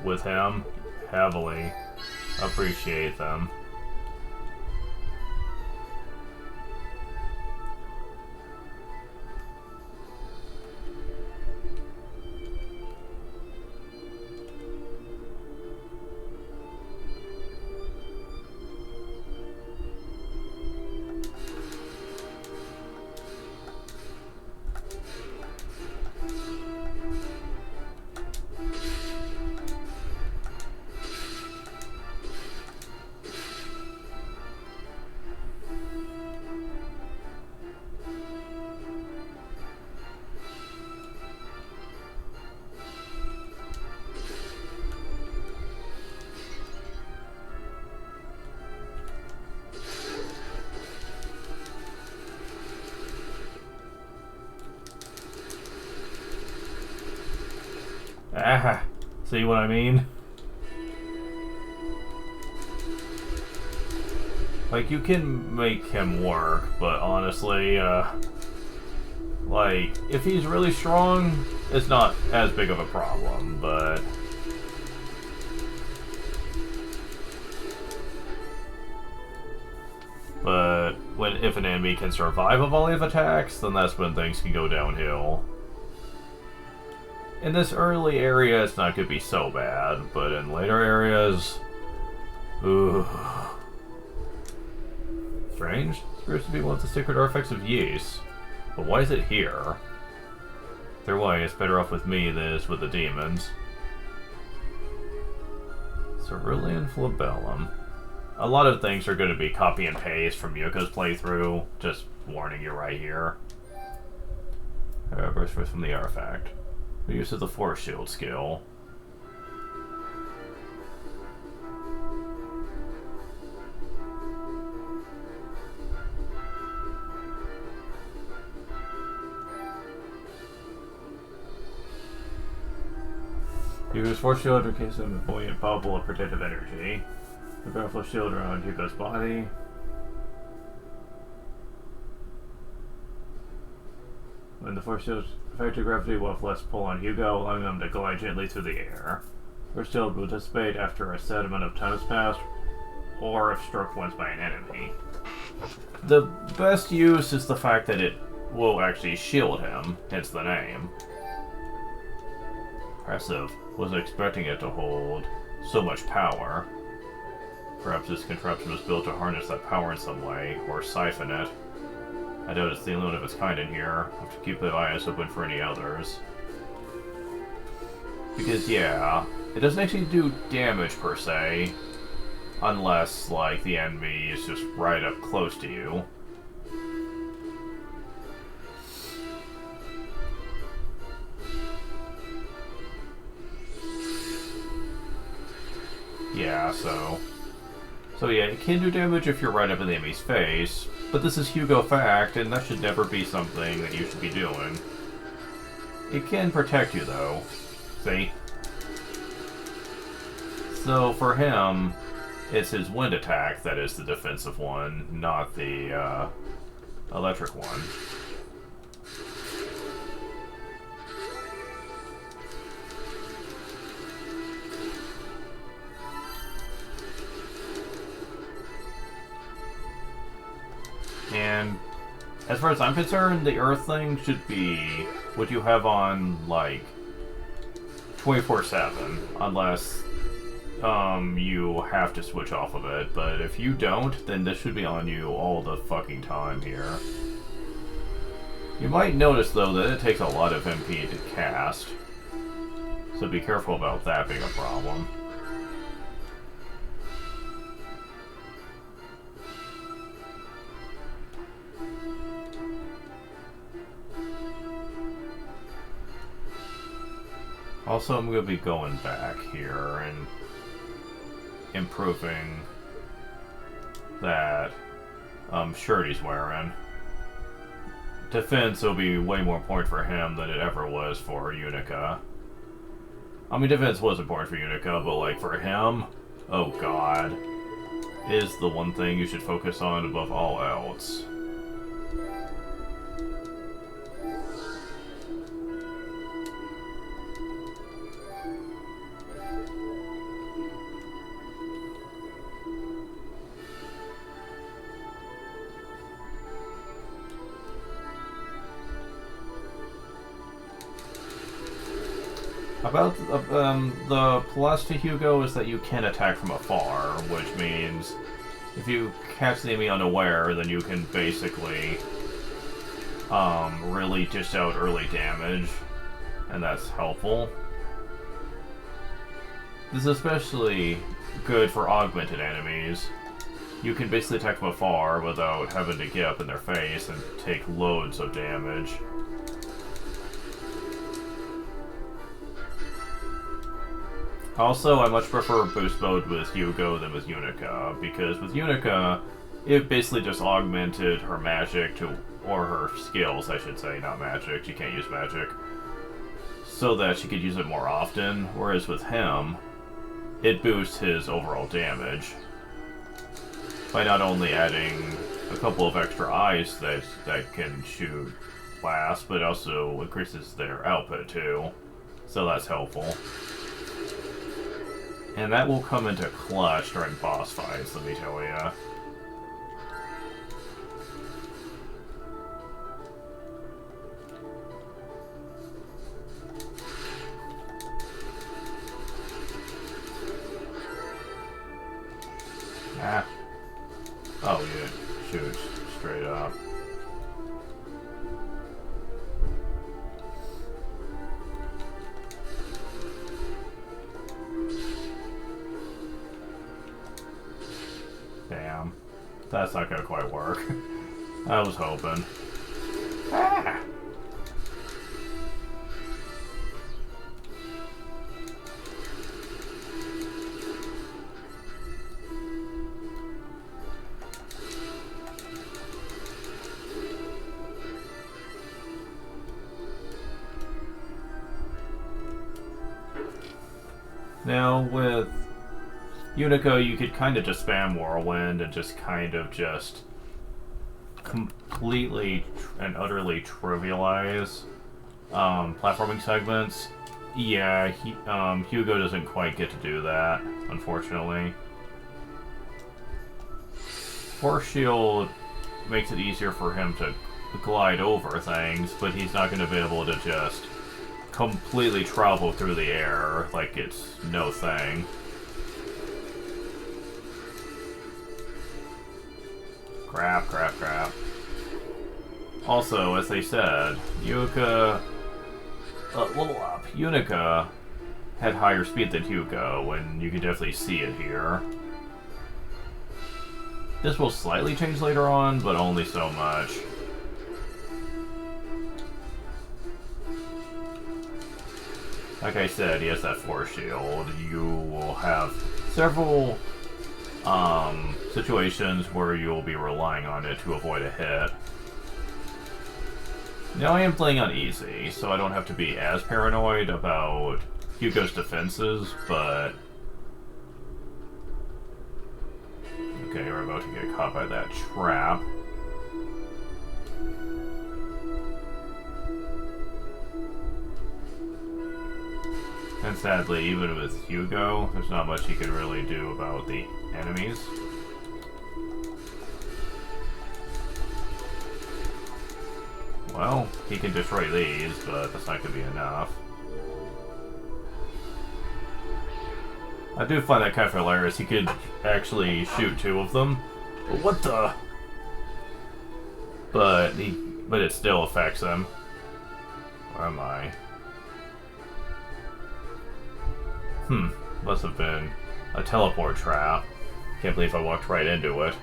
With him, heavily appreciate them. Ah, see what I mean? Like, you can make him work, but honestly, like, if he's really strong, it's not as big of a problem, but... if an enemy can survive a volley of attacks, then that's when things can go downhill. In this early area, it's not going to be so bad, but in later areas... Ooh. Strange. It's supposed to be one of the sacred artifacts of Ys. But why is it here? Either way, it's better off with me than it is with the demons. Cerulean Flabellum. A lot of things are going to be copy and paste from Yuka's playthrough. Just warning you right here. Burst from the artifact. The use of the Force Shield skill. Hugo's Force Shield indicates a buoyant bubble of protective energy. The powerful shield around Hugo's body. When the Force Shield effective gravity will have less pull on Hugo, allowing them to glide gently through the air. Force Shield will dissipate after a set amount of time has passed, or if struck once by an enemy. The best use is the fact that it will actually shield him, hence the name. Impressive. Wasn't expecting it to hold so much power. Perhaps this contraption was built to harness that power in some way, or siphon it. I doubt it's the only one of its kind in here. I'll have to keep the eyes open for any others. Because, yeah, it doesn't actually do damage per se, unless, like, the enemy is just right up close to you. Yeah, so yeah, it can do damage if you're right up in the enemy's face, but this is Hugo Fact, and that should never be something that you should be doing. It can protect you, though. See? So, for him, it's his wind attack that is the defensive one, not the, electric one. And as far as I'm concerned, the Earth thing should be what you have on, like, 24/7, unless you have to switch off of it. But if you don't, then this should be on you all the fucking time here. You might notice, though, that it takes a lot of MP to cast, so be careful about that being a problem. Also, I'm going to be going back here and improving that shirt he's wearing. Defense will be way more important for him than it ever was for Yunica. I mean, defense was important for Yunica, but like for him, oh god, is the one thing you should focus on above all else. About the plus to Hugo is that you can attack from afar, which means if you catch the enemy unaware, then you can basically really dish out early damage, and that's helpful. This is especially good for augmented enemies. You can basically attack from afar without having to get up in their face and take loads of damage. Also, I much prefer boost mode with Hugo than with Yunica, because with Yunica, it basically just augmented her magic to, or her skills, I should say, not magic, she can't use magic, so that she could use it more often, whereas with him, it boosts his overall damage by not only adding a couple of extra eyes that can shoot blast, but also increases their output too, so that's helpful. And that will come into clutch during boss fights, let me tell ya. Ah. Oh, yeah. Shoots straight up. Damn. That's not gonna quite work. I was hoping. Ah! Now, with Yunica, you could kind of just spam Whirlwind and just kind of just completely and utterly trivialize platforming segments. Yeah, Hugo doesn't quite get to do that, unfortunately. Force Shield makes it easier for him to glide over things, but he's not going to be able to just completely travel through the air like it's no thing. Crap, crap, crap. Also, as they said, Yunica had higher speed than Hugo, and you can definitely see it here. This will slightly change later on, but only so much. Like I said, he has that force shield. You will have several situations where you'll be relying on it to avoid a hit. Now I am playing on easy, so I don't have to be as paranoid about Hugo's defenses, but... Okay, we're about to get caught by that trap. And sadly, even with Hugo, there's not much he can really do about the enemies. Well, he can destroy these, but that's not going to be enough. I do find that kind of hilarious. He could actually shoot 2 of them. But what the? But it still affects him. Where am I? Must have been a teleport trap. Can't believe I walked right into it.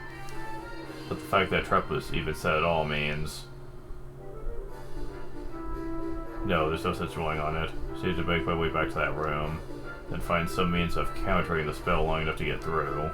But the fact that trap was even set at all means... No, there's no sense rolling on it. So I need to make my way back to that room. Then find some means of countering the spell long enough to get through.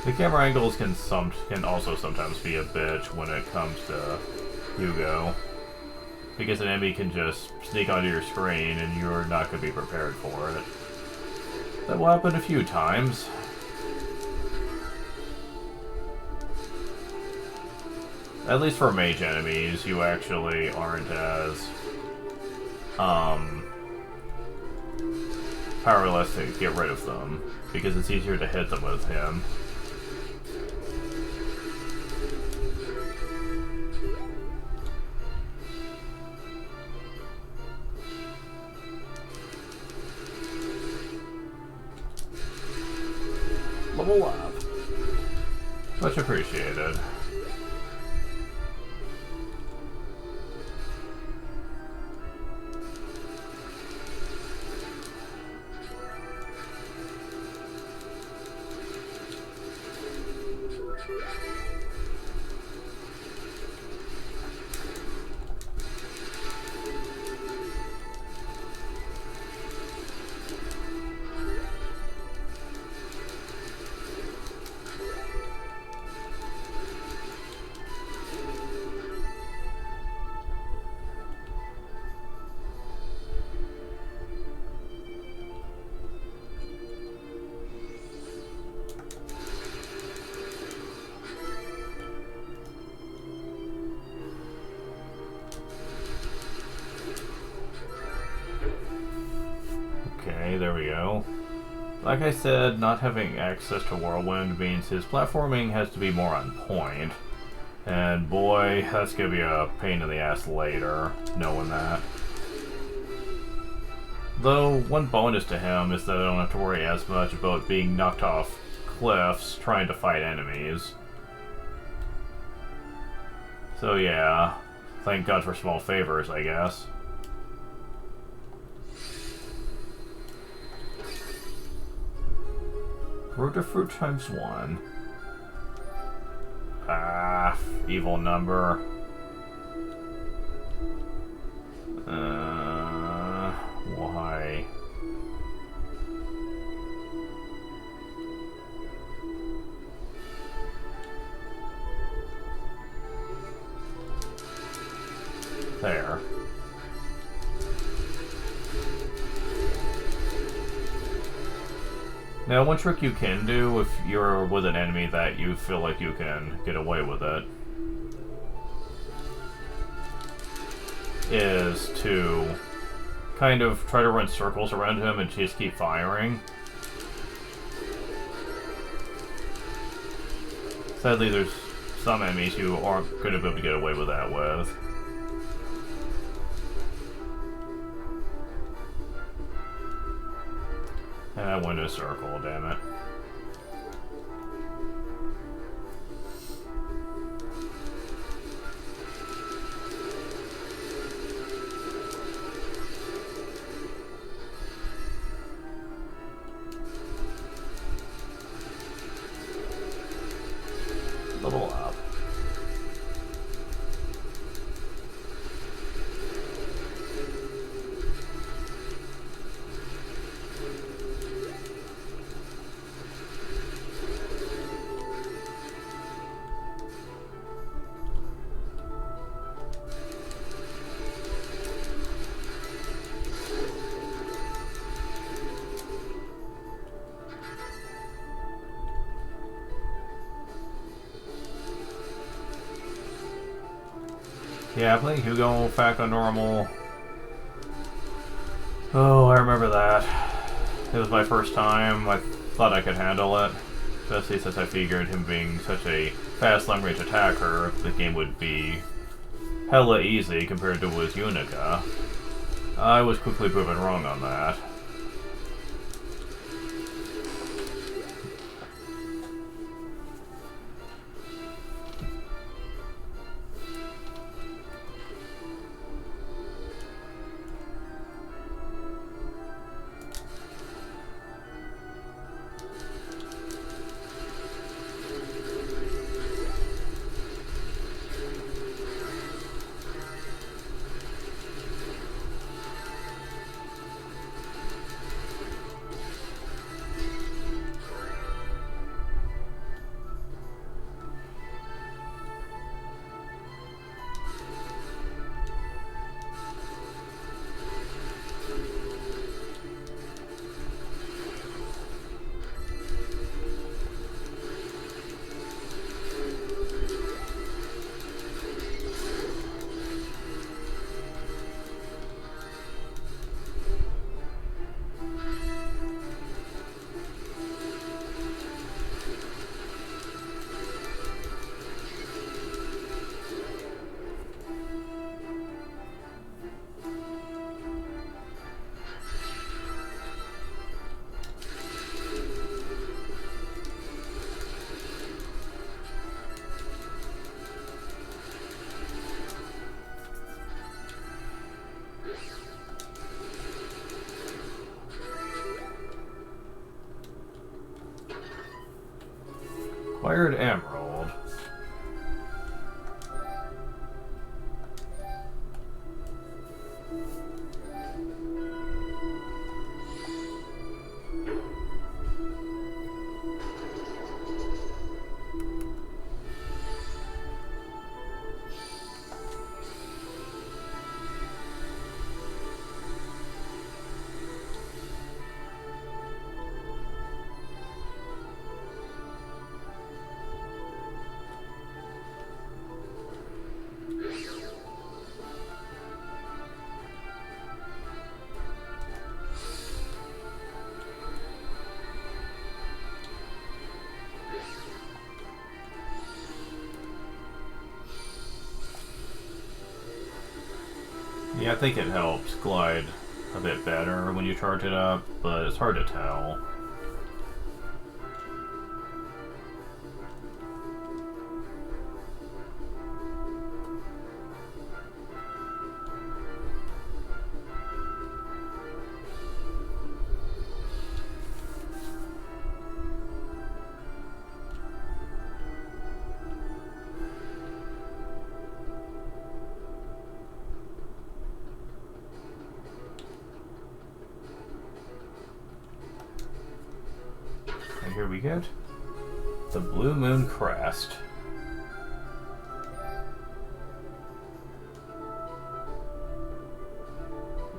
The camera angles can also sometimes be a bitch when it comes to Hugo, because an enemy can just sneak onto your screen and you're not going to be prepared for it. That will happen a few times. At least for mage enemies, you actually aren't as powerless to get rid of them, because it's easier to hit them with him. Level up. Much appreciated. There we go. Like I said, not having access to Whirlwind means his platforming has to be more on point. And boy, that's gonna be a pain in the ass later, knowing that. Though, one bonus to him is that I don't have to worry as much about being knocked off cliffs trying to fight enemies. So yeah, thank God for small favors, I guess. Root of fruit times 1. Ah, evil number. Why? There. Now, one trick you can do if you're with an enemy that you feel like you can get away with it is to kind of try to run circles around him and just keep firing. Sadly, there's some enemies you aren't going to be able to get away with that with. And I went in a circle, damn it. Level up. Yeah, playing Hugo Facts on normal. Oh, I remember that. It was my first time. I thought I could handle it. Especially since I figured him being such a fast long-range attacker, the game would be hella easy compared to with Yunica. I was quickly proven wrong on that. Acquired Emerald. Yeah, I think it helps glide a bit better when you charge it up, but it's hard to tell. And here we get the Blue Moon Crest.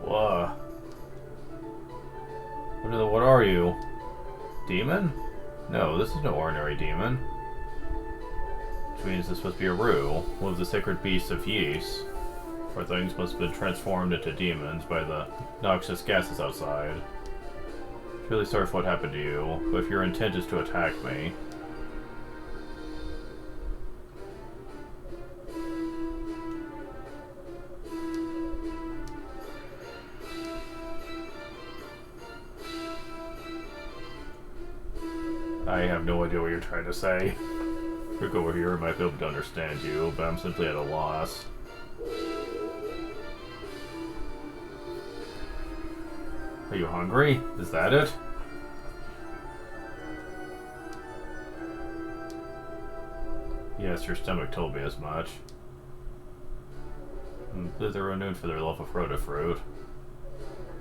Whoa. What are you? Demon? No, this is no ordinary demon. Which means this must be a Rue, one of the sacred beasts of Ys, where things must have been transformed into demons by the noxious gases outside. Really sorry for what happened to you, but if your intent is to attack me... I have no idea what you're trying to say. Look over here, I might be able to understand you, but I'm simply at a loss. Are you hungry? Is that it? Yes, your stomach told me as much. They're known for their love of rotafruit.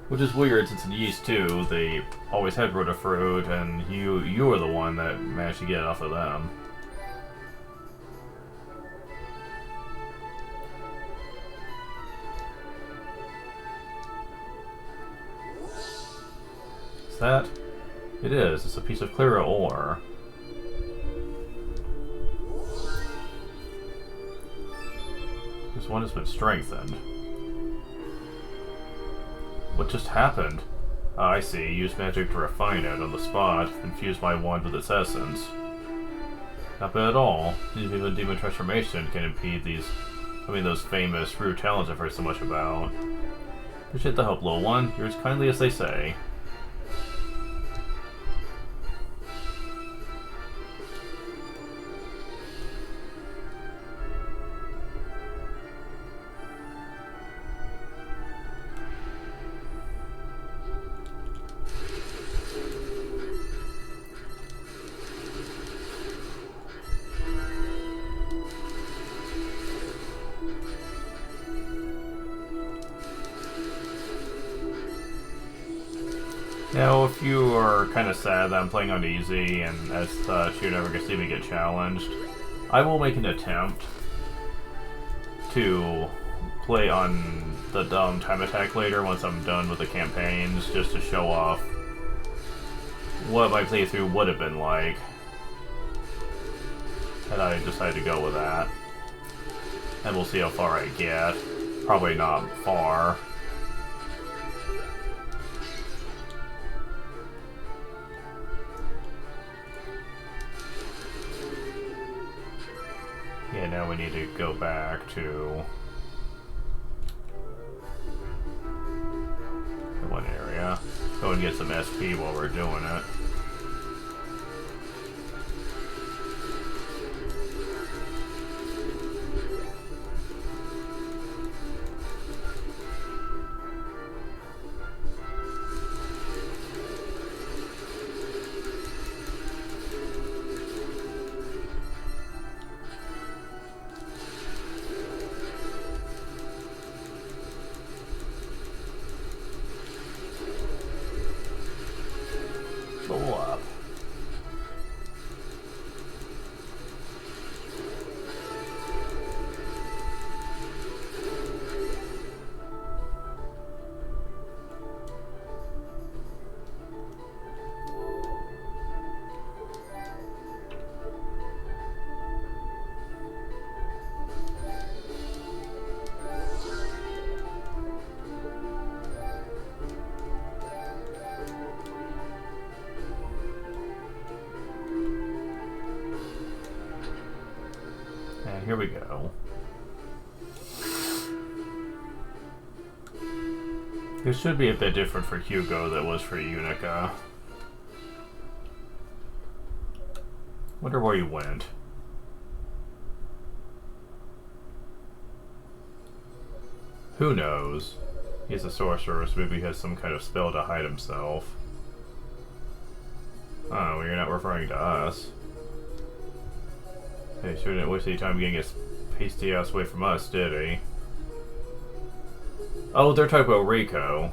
Which is weird, since in Yeast 2, they always had rotafruit, and you were the one that managed to get it off of them. Is that? It is. It's a piece of clear ore. This one has been strengthened. What just happened? Ah, I see. Use magic to refine it on the spot. Infuse my wand with its essence. Not bad at all. Even demon transformation can impede these... those famous rude talents I've heard so much about. Appreciate the help, little one. You're as kindly as they say. Now, if you are kind of sad that I'm playing on easy, and as such you're never going to see me get challenged, I will make an attempt to play on the dumb time attack later once I'm done with the campaigns, just to show off what my playthrough would have been like had I decided to go with that. And we'll see how far I get. Probably not far. Yeah, now we need to go back to one area. Go and get some SP while we're doing it. Here we go. This should be a bit different for Hugo than it was for Yunica. Wonder where he went. Who knows? He's a sorcerer, so maybe he has some kind of spell to hide himself. Oh, well, you're not referring to us. Hey, sure didn't waste any time getting his pasty ass away from us, did he? Oh, they're talking about Rico.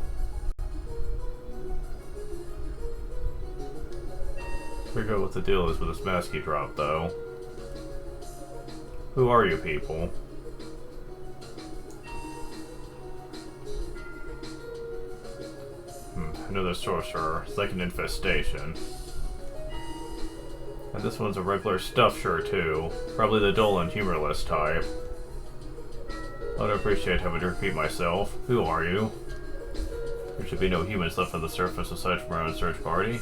Figure what the deal is with this mask he dropped, though. Who are you people? Another sorcerer. It's like an infestation. And this one's a regular stuffsure, too. Probably the dull and humorless type. I don't appreciate having to repeat myself. Who are you? There should be no humans left on the surface aside from our own search party.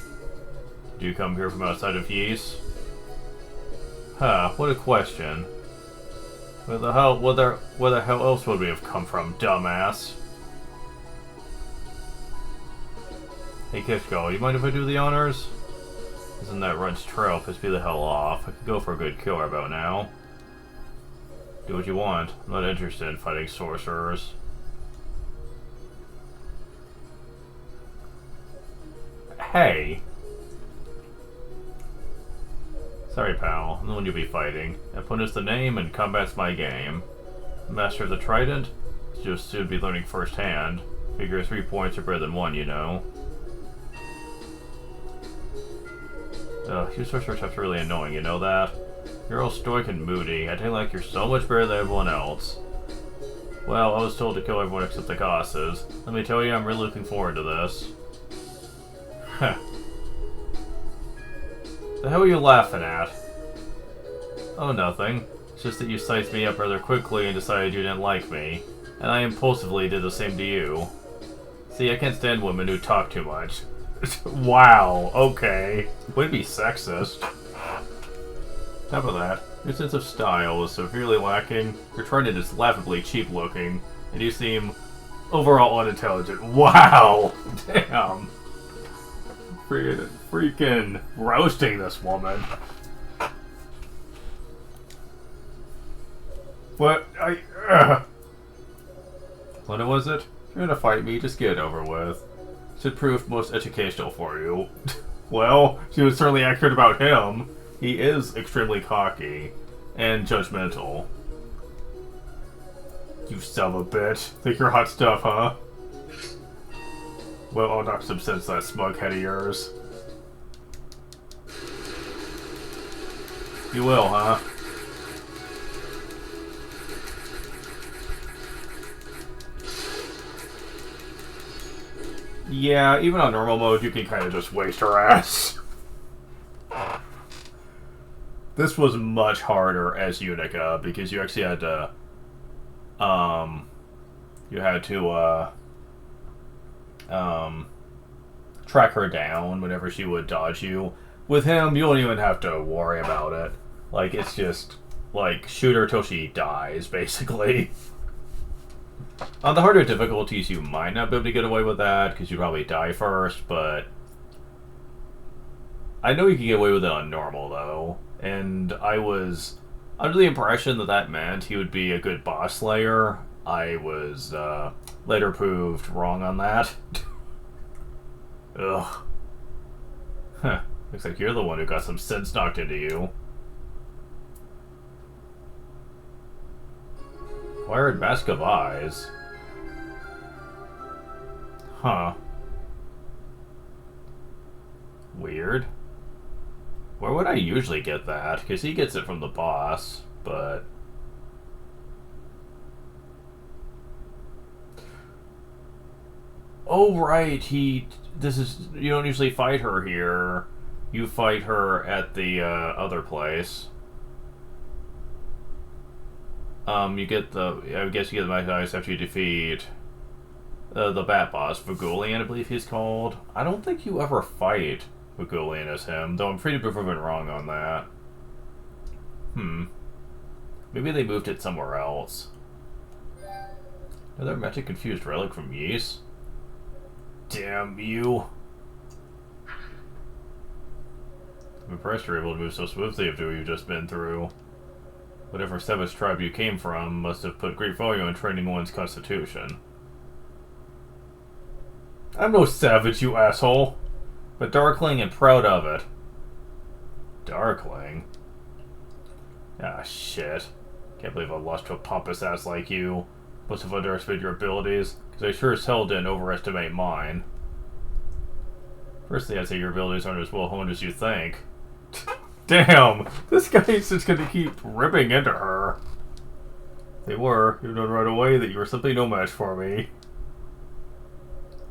Did you come here from outside of Yeast? Huh, what a question. Where the hell else would we have come from, dumbass? Hey Kishko, you mind if I do the honors? Isn't that Runt's trail? Piss me the hell off. I could go for a good kill right about now. Do what you want. I'm not interested in fighting sorcerers. Hey! Sorry, pal. I'm the one you'll be fighting. Epon is the name, and combat's my game. Master of the Trident? You'll soon be learning firsthand. Figure 3 points are better than 1, you know. Ugh, you sorcerer types are really annoying, you know that? You're all stoic and moody. I think like you're so much better than everyone else. Well, I was told to kill everyone except the Gosses. Let me tell you, I'm really looking forward to this. Heh. The hell are you laughing at? Oh, nothing. It's just that you sized me up rather quickly and decided you didn't like me. And I impulsively did the same to you. See, I can't stand women who talk too much. Wow, okay. Way to be sexist. Top of that, your sense of style is severely lacking, your trident is laughably cheap looking, and you seem overall unintelligent. Wow! Damn. Freaking roasting this woman. What? What was it? You're gonna fight me, just get it over with. Should prove most educational for you. Well, she was certainly accurate about him. He is extremely cocky and judgmental. You son of a bitch. Think you're hot stuff, huh? Well, I'll knock some sense that smug head of yours. You will, huh? Yeah, even on normal mode, you can kind of just waste her ass. This was much harder as Yunica, because you actually had to, track her down whenever she would dodge you. With him, you don't even have to worry about it. Like, it's just, like, shoot her till she dies, basically. On the harder difficulties, you might not be able to get away with that, because you'd probably die first, but I know you can get away with it on normal, though. And I was under the impression that that meant he would be a good boss slayer. I was later proved wrong on that. Ugh. Huh. Looks like you're the one who got some sense knocked into you. Acquired Mask of Eyes. Huh. Weird. Where would I usually get that? Because he gets it from the boss, but... Oh, right, you don't usually fight her here. You fight her at the, other place. I guess you get the Mask of Eyes after you defeat the Bat Boss, Vagulian, I believe he's called. I don't think you ever fight Vagulian as him, though I'm pretty proven wrong on that. Maybe they moved it somewhere else. Another Magic Confused Relic from Ys? Damn you. I'm impressed you're able to move so smoothly after what you've just been through. Whatever savage tribe you came from must have put great value on training one's constitution. I'm no savage, you asshole. But Darkling and proud of it. Darkling? Ah, shit. Can't believe I lost to a pompous ass like you. Must have underestimated your abilities, because I sure as hell didn't overestimate mine. Firstly, I'd say your abilities aren't as well honed as you think. Damn! This guy's just gonna keep ripping into her. They were. You known right away that you were simply no match for me.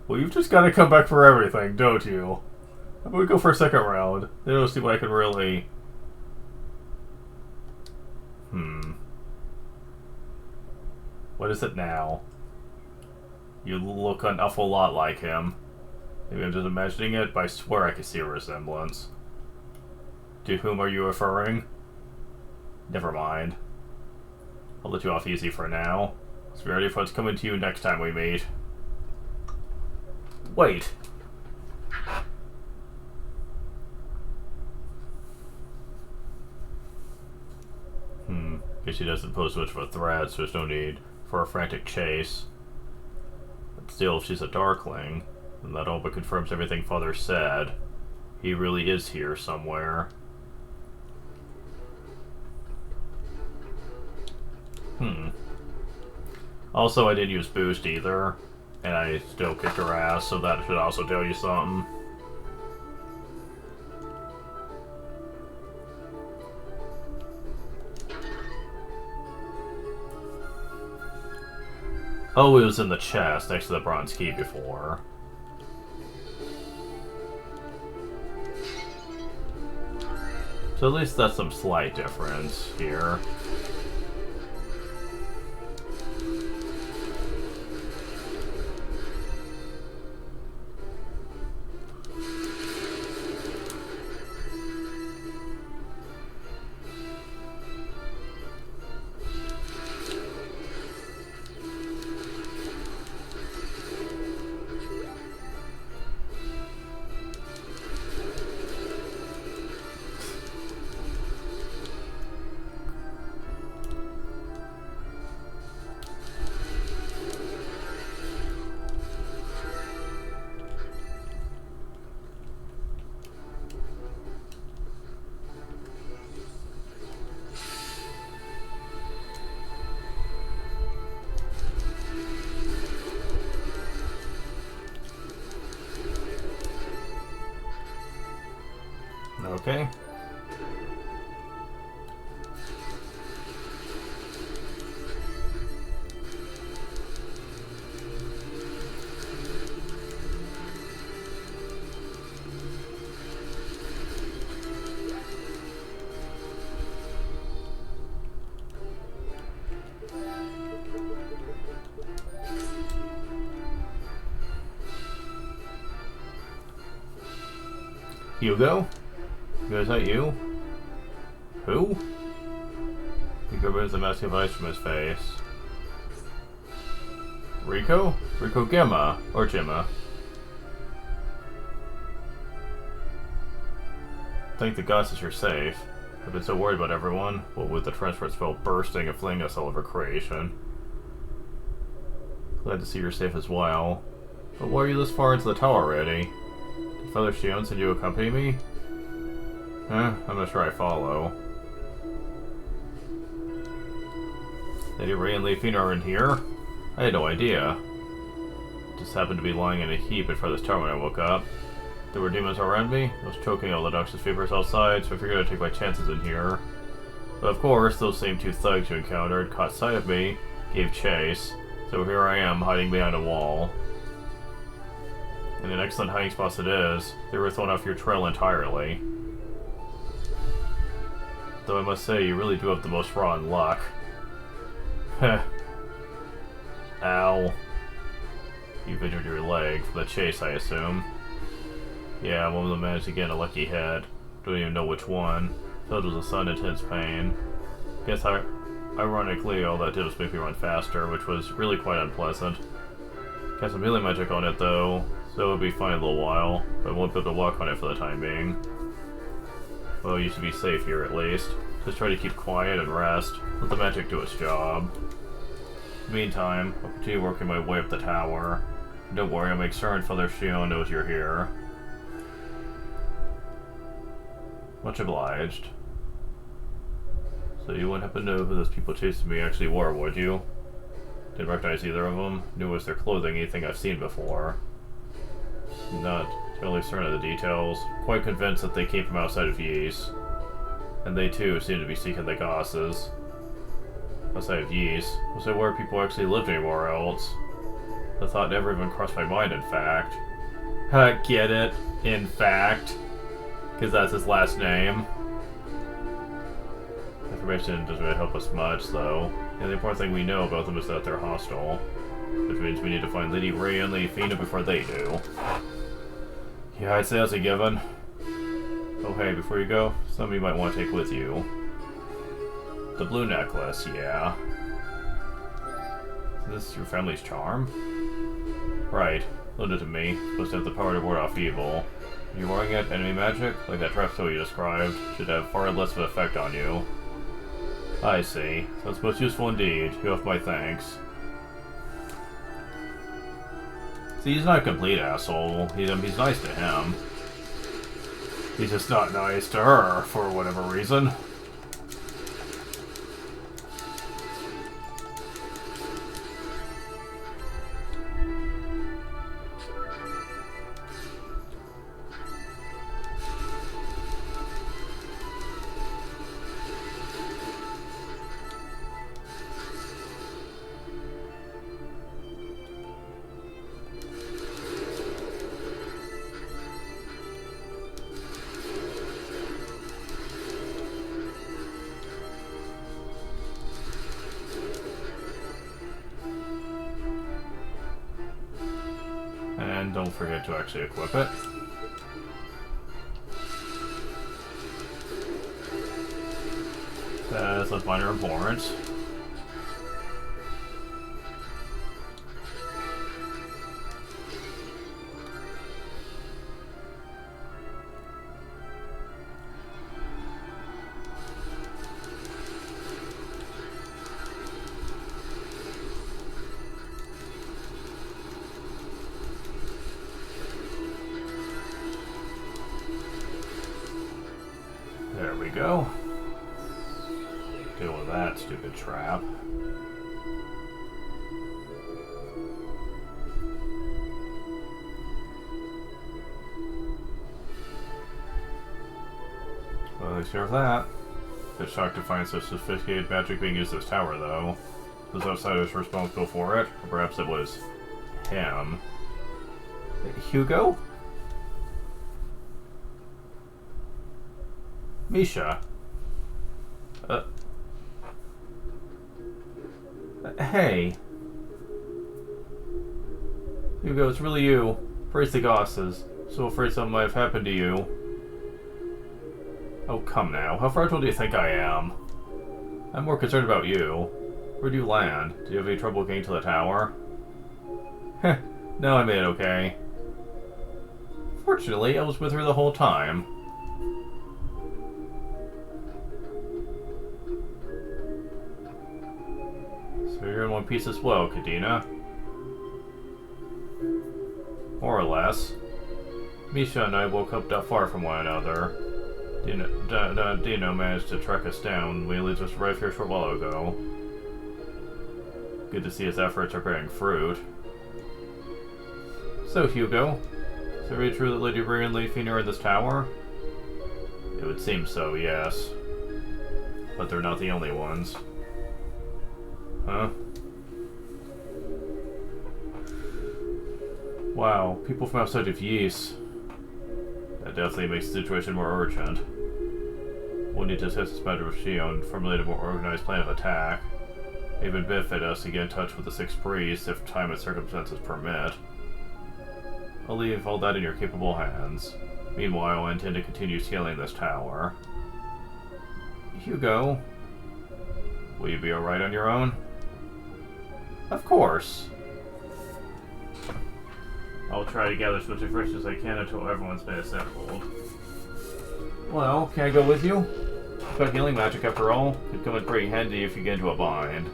Well, you've just gotta come back for everything, don't you? How about we go for a second round? Then we'll see what I can really... What is it now? You look an awful lot like him. Maybe I'm just imagining it, but I swear I can see a resemblance. To whom are you referring? Never mind. I'll let you off easy for now. So be ready for what's coming to you next time we meet. Wait. Guess she doesn't pose much of a threat, so there's no need for a frantic chase. But still, if she's a Darkling, then that all but confirms everything Father said. He really is here somewhere. Also, I didn't use boost either, and I still kicked her ass, so that should also tell you something. Oh, it was in the chest next to the bronze key before. So at least that's some slight difference here. Okay. Hugo? Is that you? Who? Hugo removes the mask of ice from his face. Rico? Rico Gemma. Or Gemma. Thank the gods you're safe. I've been so worried about everyone, what with the transport spell bursting and flinging us all over creation. Glad to see you're safe as well. But why are you this far into the tower already? Did Father Shion send you to accompany me? I'm not sure I follow. Lady Ray and Leafina are in here? I had no idea. Just happened to be lying in a heap in front of this tower when I woke up. There were demons around me. I was choking all the noxious vapors outside, so I figured I'd take my chances in here. But of course, those same two thugs you encountered caught sight of me, gave chase, so here I am hiding behind a wall. And an excellent hiding spot it is. They were thrown off your trail entirely. Though I must say, you really do have the most rotten luck. Heh. Ow. You've injured your leg for the chase, I assume. Yeah, one of them managed to get a lucky hit. Don't even know which one. So does a sudden intense pain. Guess ironically, all that did was make me run faster, which was really quite unpleasant. Cast some healing magic on it though, so it'll be fine in a little while, but I won't be able to walk on it for the time being. Well, you should be safe here at least. Just try to keep quiet and rest. Let the magic do its job. In the meantime, I'll continue working my way up the tower. Don't worry, I'll make certain Father Shion knows you're here. Much obliged. So you wouldn't happen to know who those people chasing me actually were, would you? Didn't recognize either of them. Knew it was their clothing, anything I've seen before. Not totally certain of the details. Quite convinced that they came from outside of Ys. And they too seem to be seeking the gosses. Outside of Ys. Was there where people actually lived anywhere else? The thought never even crossed my mind, in fact. Get it? In fact. Because that's his last name. Information doesn't really help us much, though. And the important thing we know about them is that they're hostile. Which means we need to find Lady Ray and Lady Fina before they do. Yeah, I'd say that's a given. Oh hey, before you go, something you might want to take with you. The blue necklace, yeah. Is this your family's charm? Right, loaned it to me. It's supposed to have the power to ward off evil. Are you wearing it? Enemy magic? Like that trap spell you described, should have far less of an effect on you. I see. Sounds most useful indeed. You have my thanks. See, he's not a complete asshole. He's nice to him. He's just not nice to her, for whatever reason. And don't forget to actually equip it. That's of minor importance. There we go. Deal with that stupid trap. Well, take care of that. Bit shocked to find such sophisticated magic being used in this tower, though. Was outsiders responsible for it? Or perhaps it was him. Hugo? Misha? Hey. Hugo, it's really you. Praise the goddesses. So afraid something might have happened to you. Oh, come now. How fragile do you think I am? I'm more concerned about you. Where'd you land? Did you have any trouble getting to the tower? Heh. No, I made it okay. Fortunately, I was with her the whole time. So you're in one piece as well, Kadena. More or less. Misha and I woke up not far from one another. Dino managed to track us down. We only just arrived here a short while ago. Good to see his efforts are bearing fruit. So, Hugo, is it really true that Lady Bree and Lady Fina are in this tower? It would seem so, yes. But they're not the only ones. Huh? Wow, people from outside of Ys. That definitely makes the situation more urgent. We'll need to assess this matter with Shion and formulate a more organized plan of attack. It would benefit us to get in touch with the Six Priests if time and circumstances permit. I'll leave all that in your capable hands. Meanwhile, I intend to continue scaling this tower. Hugo, will you be alright on your own? Of course. I'll try to gather as much information as I can until everyone's been assembled. Well, can I go with you? But healing magic, after all, could come in pretty handy if you get into a bind.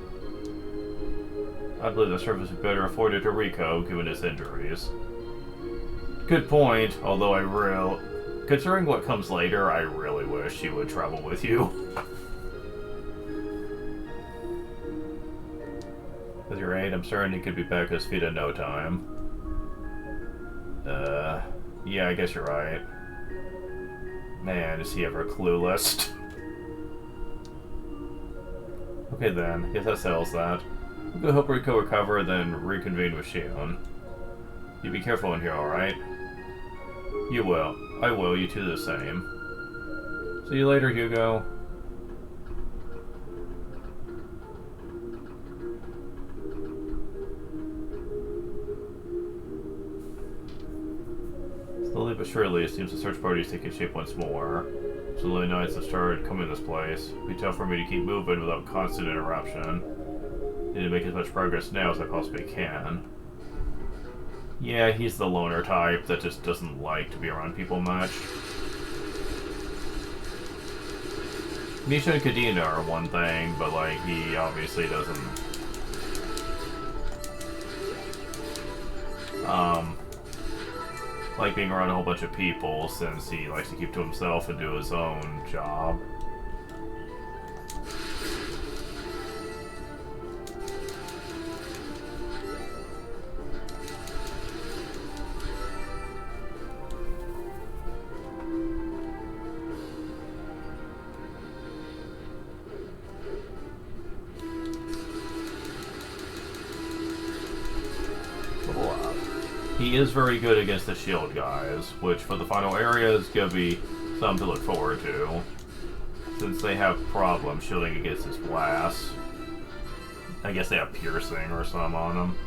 I believe the service would be better afforded to Rico, given his injuries. Good point, although considering what comes later, I really wish he would travel with you. With your aid, I'm certain he could be back at his feet in no time. Yeah, I guess you're right. Man, is he ever clueless. Okay then, guess that settles that. We'll go help Rico recover, then reconvene with Shion. You be careful in here, alright? You will. I will, you two the same. See you later, Hugo. Slowly but surely, it seems the search party is taking shape once more. July nights have started coming to this place. It'd be tough for me to keep moving without constant interruption. Need to make as much progress now as I possibly can. Yeah, he's the loner type that just doesn't like to be around people much. Misha and Kadena are one thing, but like he obviously doesn't like being around a whole bunch of people since he likes to keep to himself and do his own job. He is very good against the shield guys, which for the final area is going to be something to look forward to. Since they have problems shielding against his blasts. I guess they have piercing or some on them.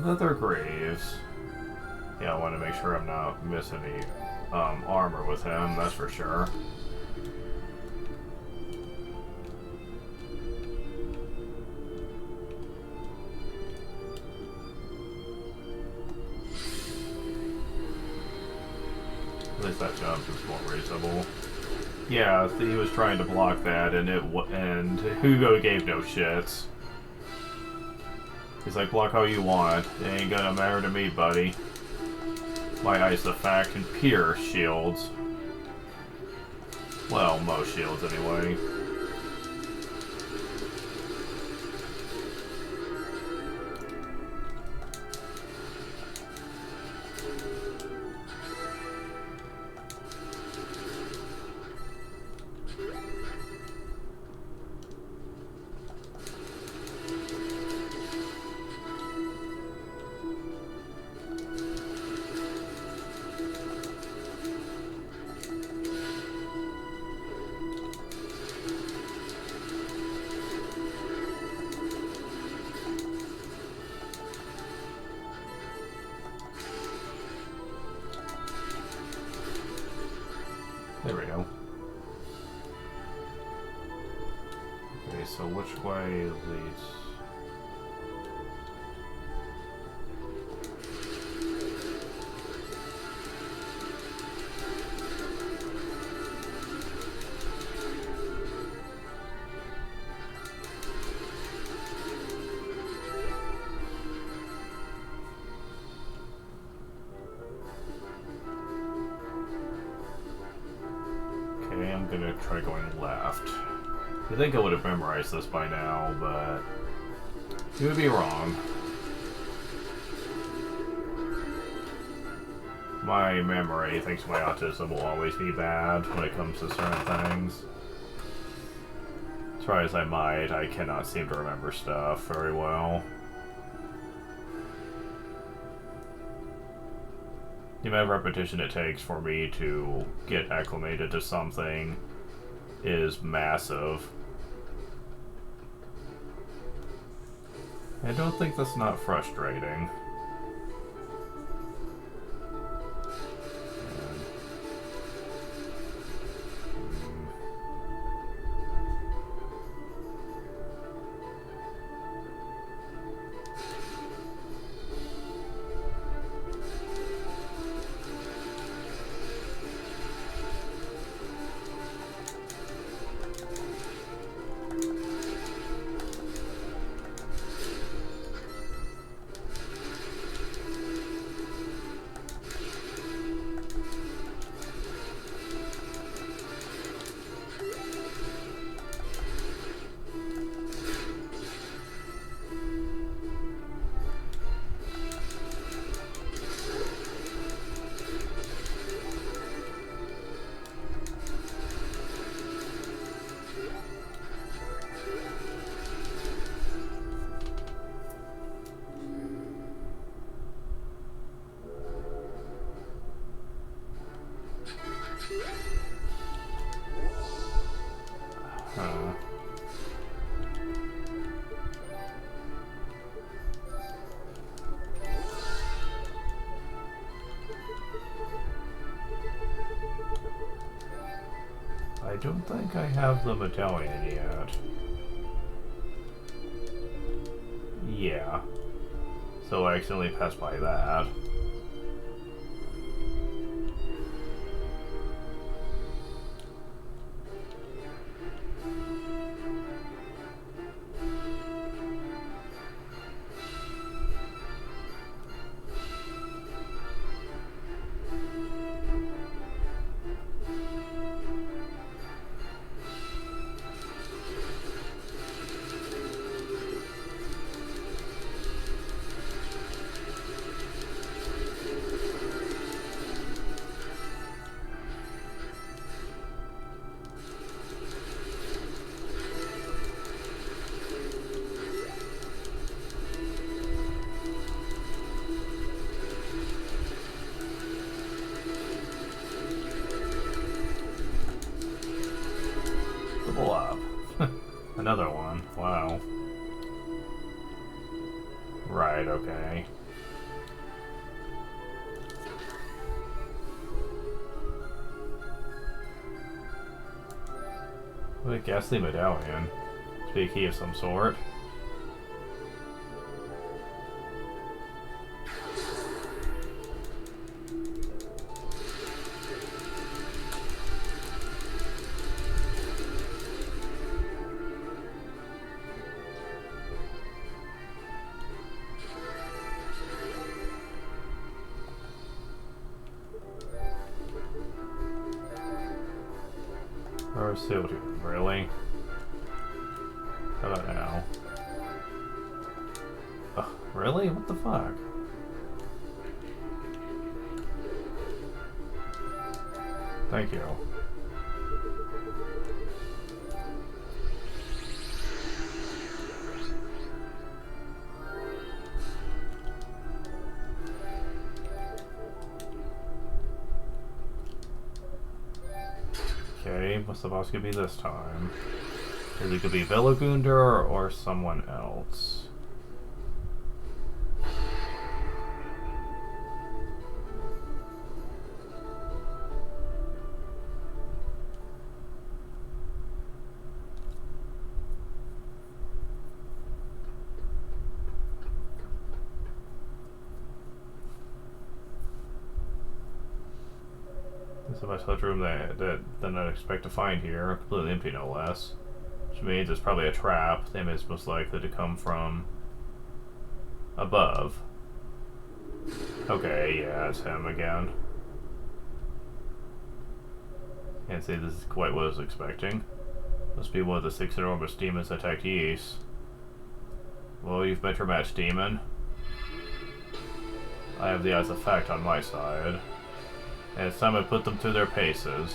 Other graves. Yeah, I want to make sure I'm not missing any armor with him, that's for sure. At least that jump is more reasonable. Yeah, he was trying to block that, and Hugo gave no shits. He's like, block how you want. It ain't gonna matter to me, buddy. My ice effect can pierce shields. Well, most shields anyway. There we go. Okay, so which way leads? I'm gonna try going left. I think I would have memorized this by now, but you would be wrong. My memory, thanks to my autism, will always be bad when it comes to certain things. As far as I might, I cannot seem to remember stuff very well. The amount of repetition it takes for me to get acclimated to something is massive. I don't think that's not frustrating. I don't think I have the medallion yet. Yeah. So I accidentally passed by that. Another one. Wow. Right, okay. What a ghastly medallion. Must be a key of some sort. Or sealed, really? How about now? Ugh, really? What the fuck? Thank you. Okay, what's the boss gonna be this time? Is it gonna be Velogundr or someone else? There's a much larger room than I'd expect to find here. Completely empty, no less. Which means it's probably a trap. The image is most likely to come from above. Okay, yeah, it's him again. Can't say this is quite what I was expecting. Must be one of the 6 enormous demons that attacked Ys. Well, you've met your match, demon. I have the eyes of fact on my side. And it's time I put them through their paces.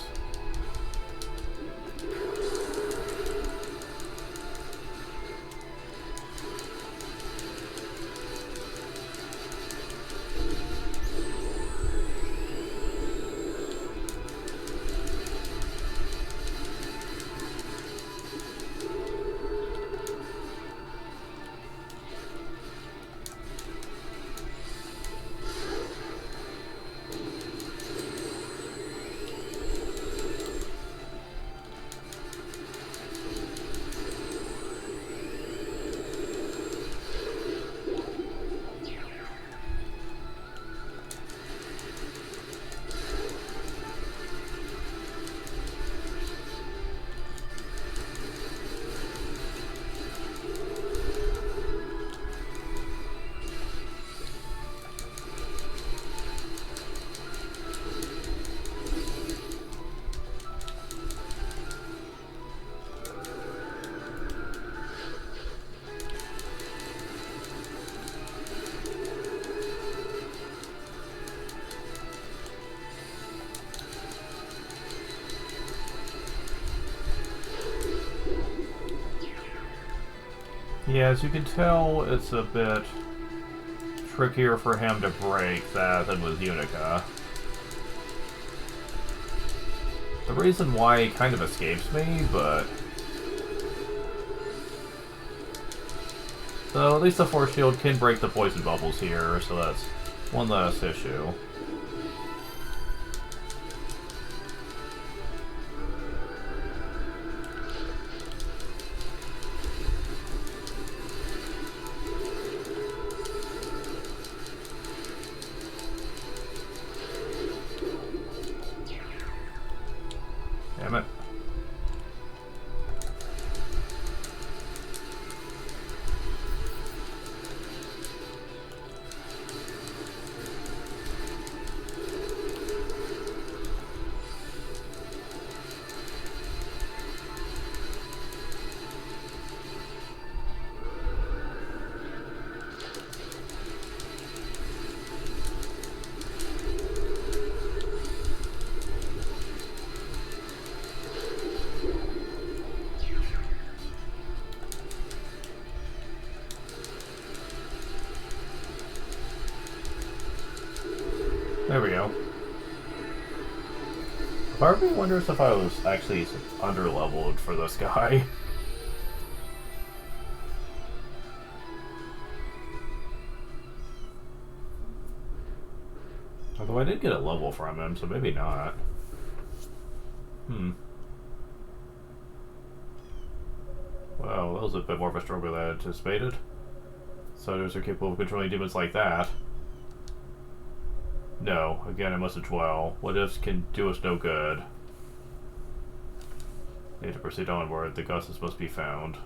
Yeah, as you can tell, it's a bit trickier for him to break that than with Yunica. The reason why kind of escapes me, but... So at least the Force Shield can break the poison bubbles here, so that's one less issue. Damn it. There we go. Part of me wonders if I was actually under-leveled for this guy. Although I did get a level from him, so maybe not. Well, that was a bit more of a struggle than I anticipated. Soldiers are capable of controlling demons like that. No, again, I must dwell. What ifs can do us no good. Need to proceed onward. The goddess must be found.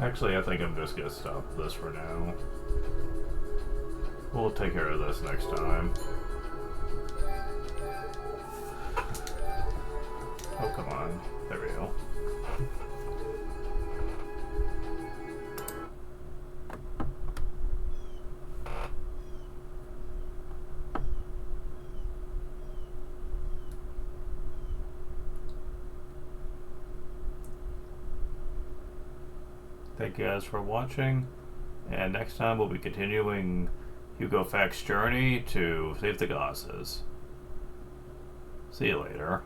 Actually, I think I'm just gonna stop this for now. We'll take care of this next time. Oh, come on. There we go. Thank you guys for watching, and next time we'll be continuing Hugo Facts' journey to save the goddesses. See you later.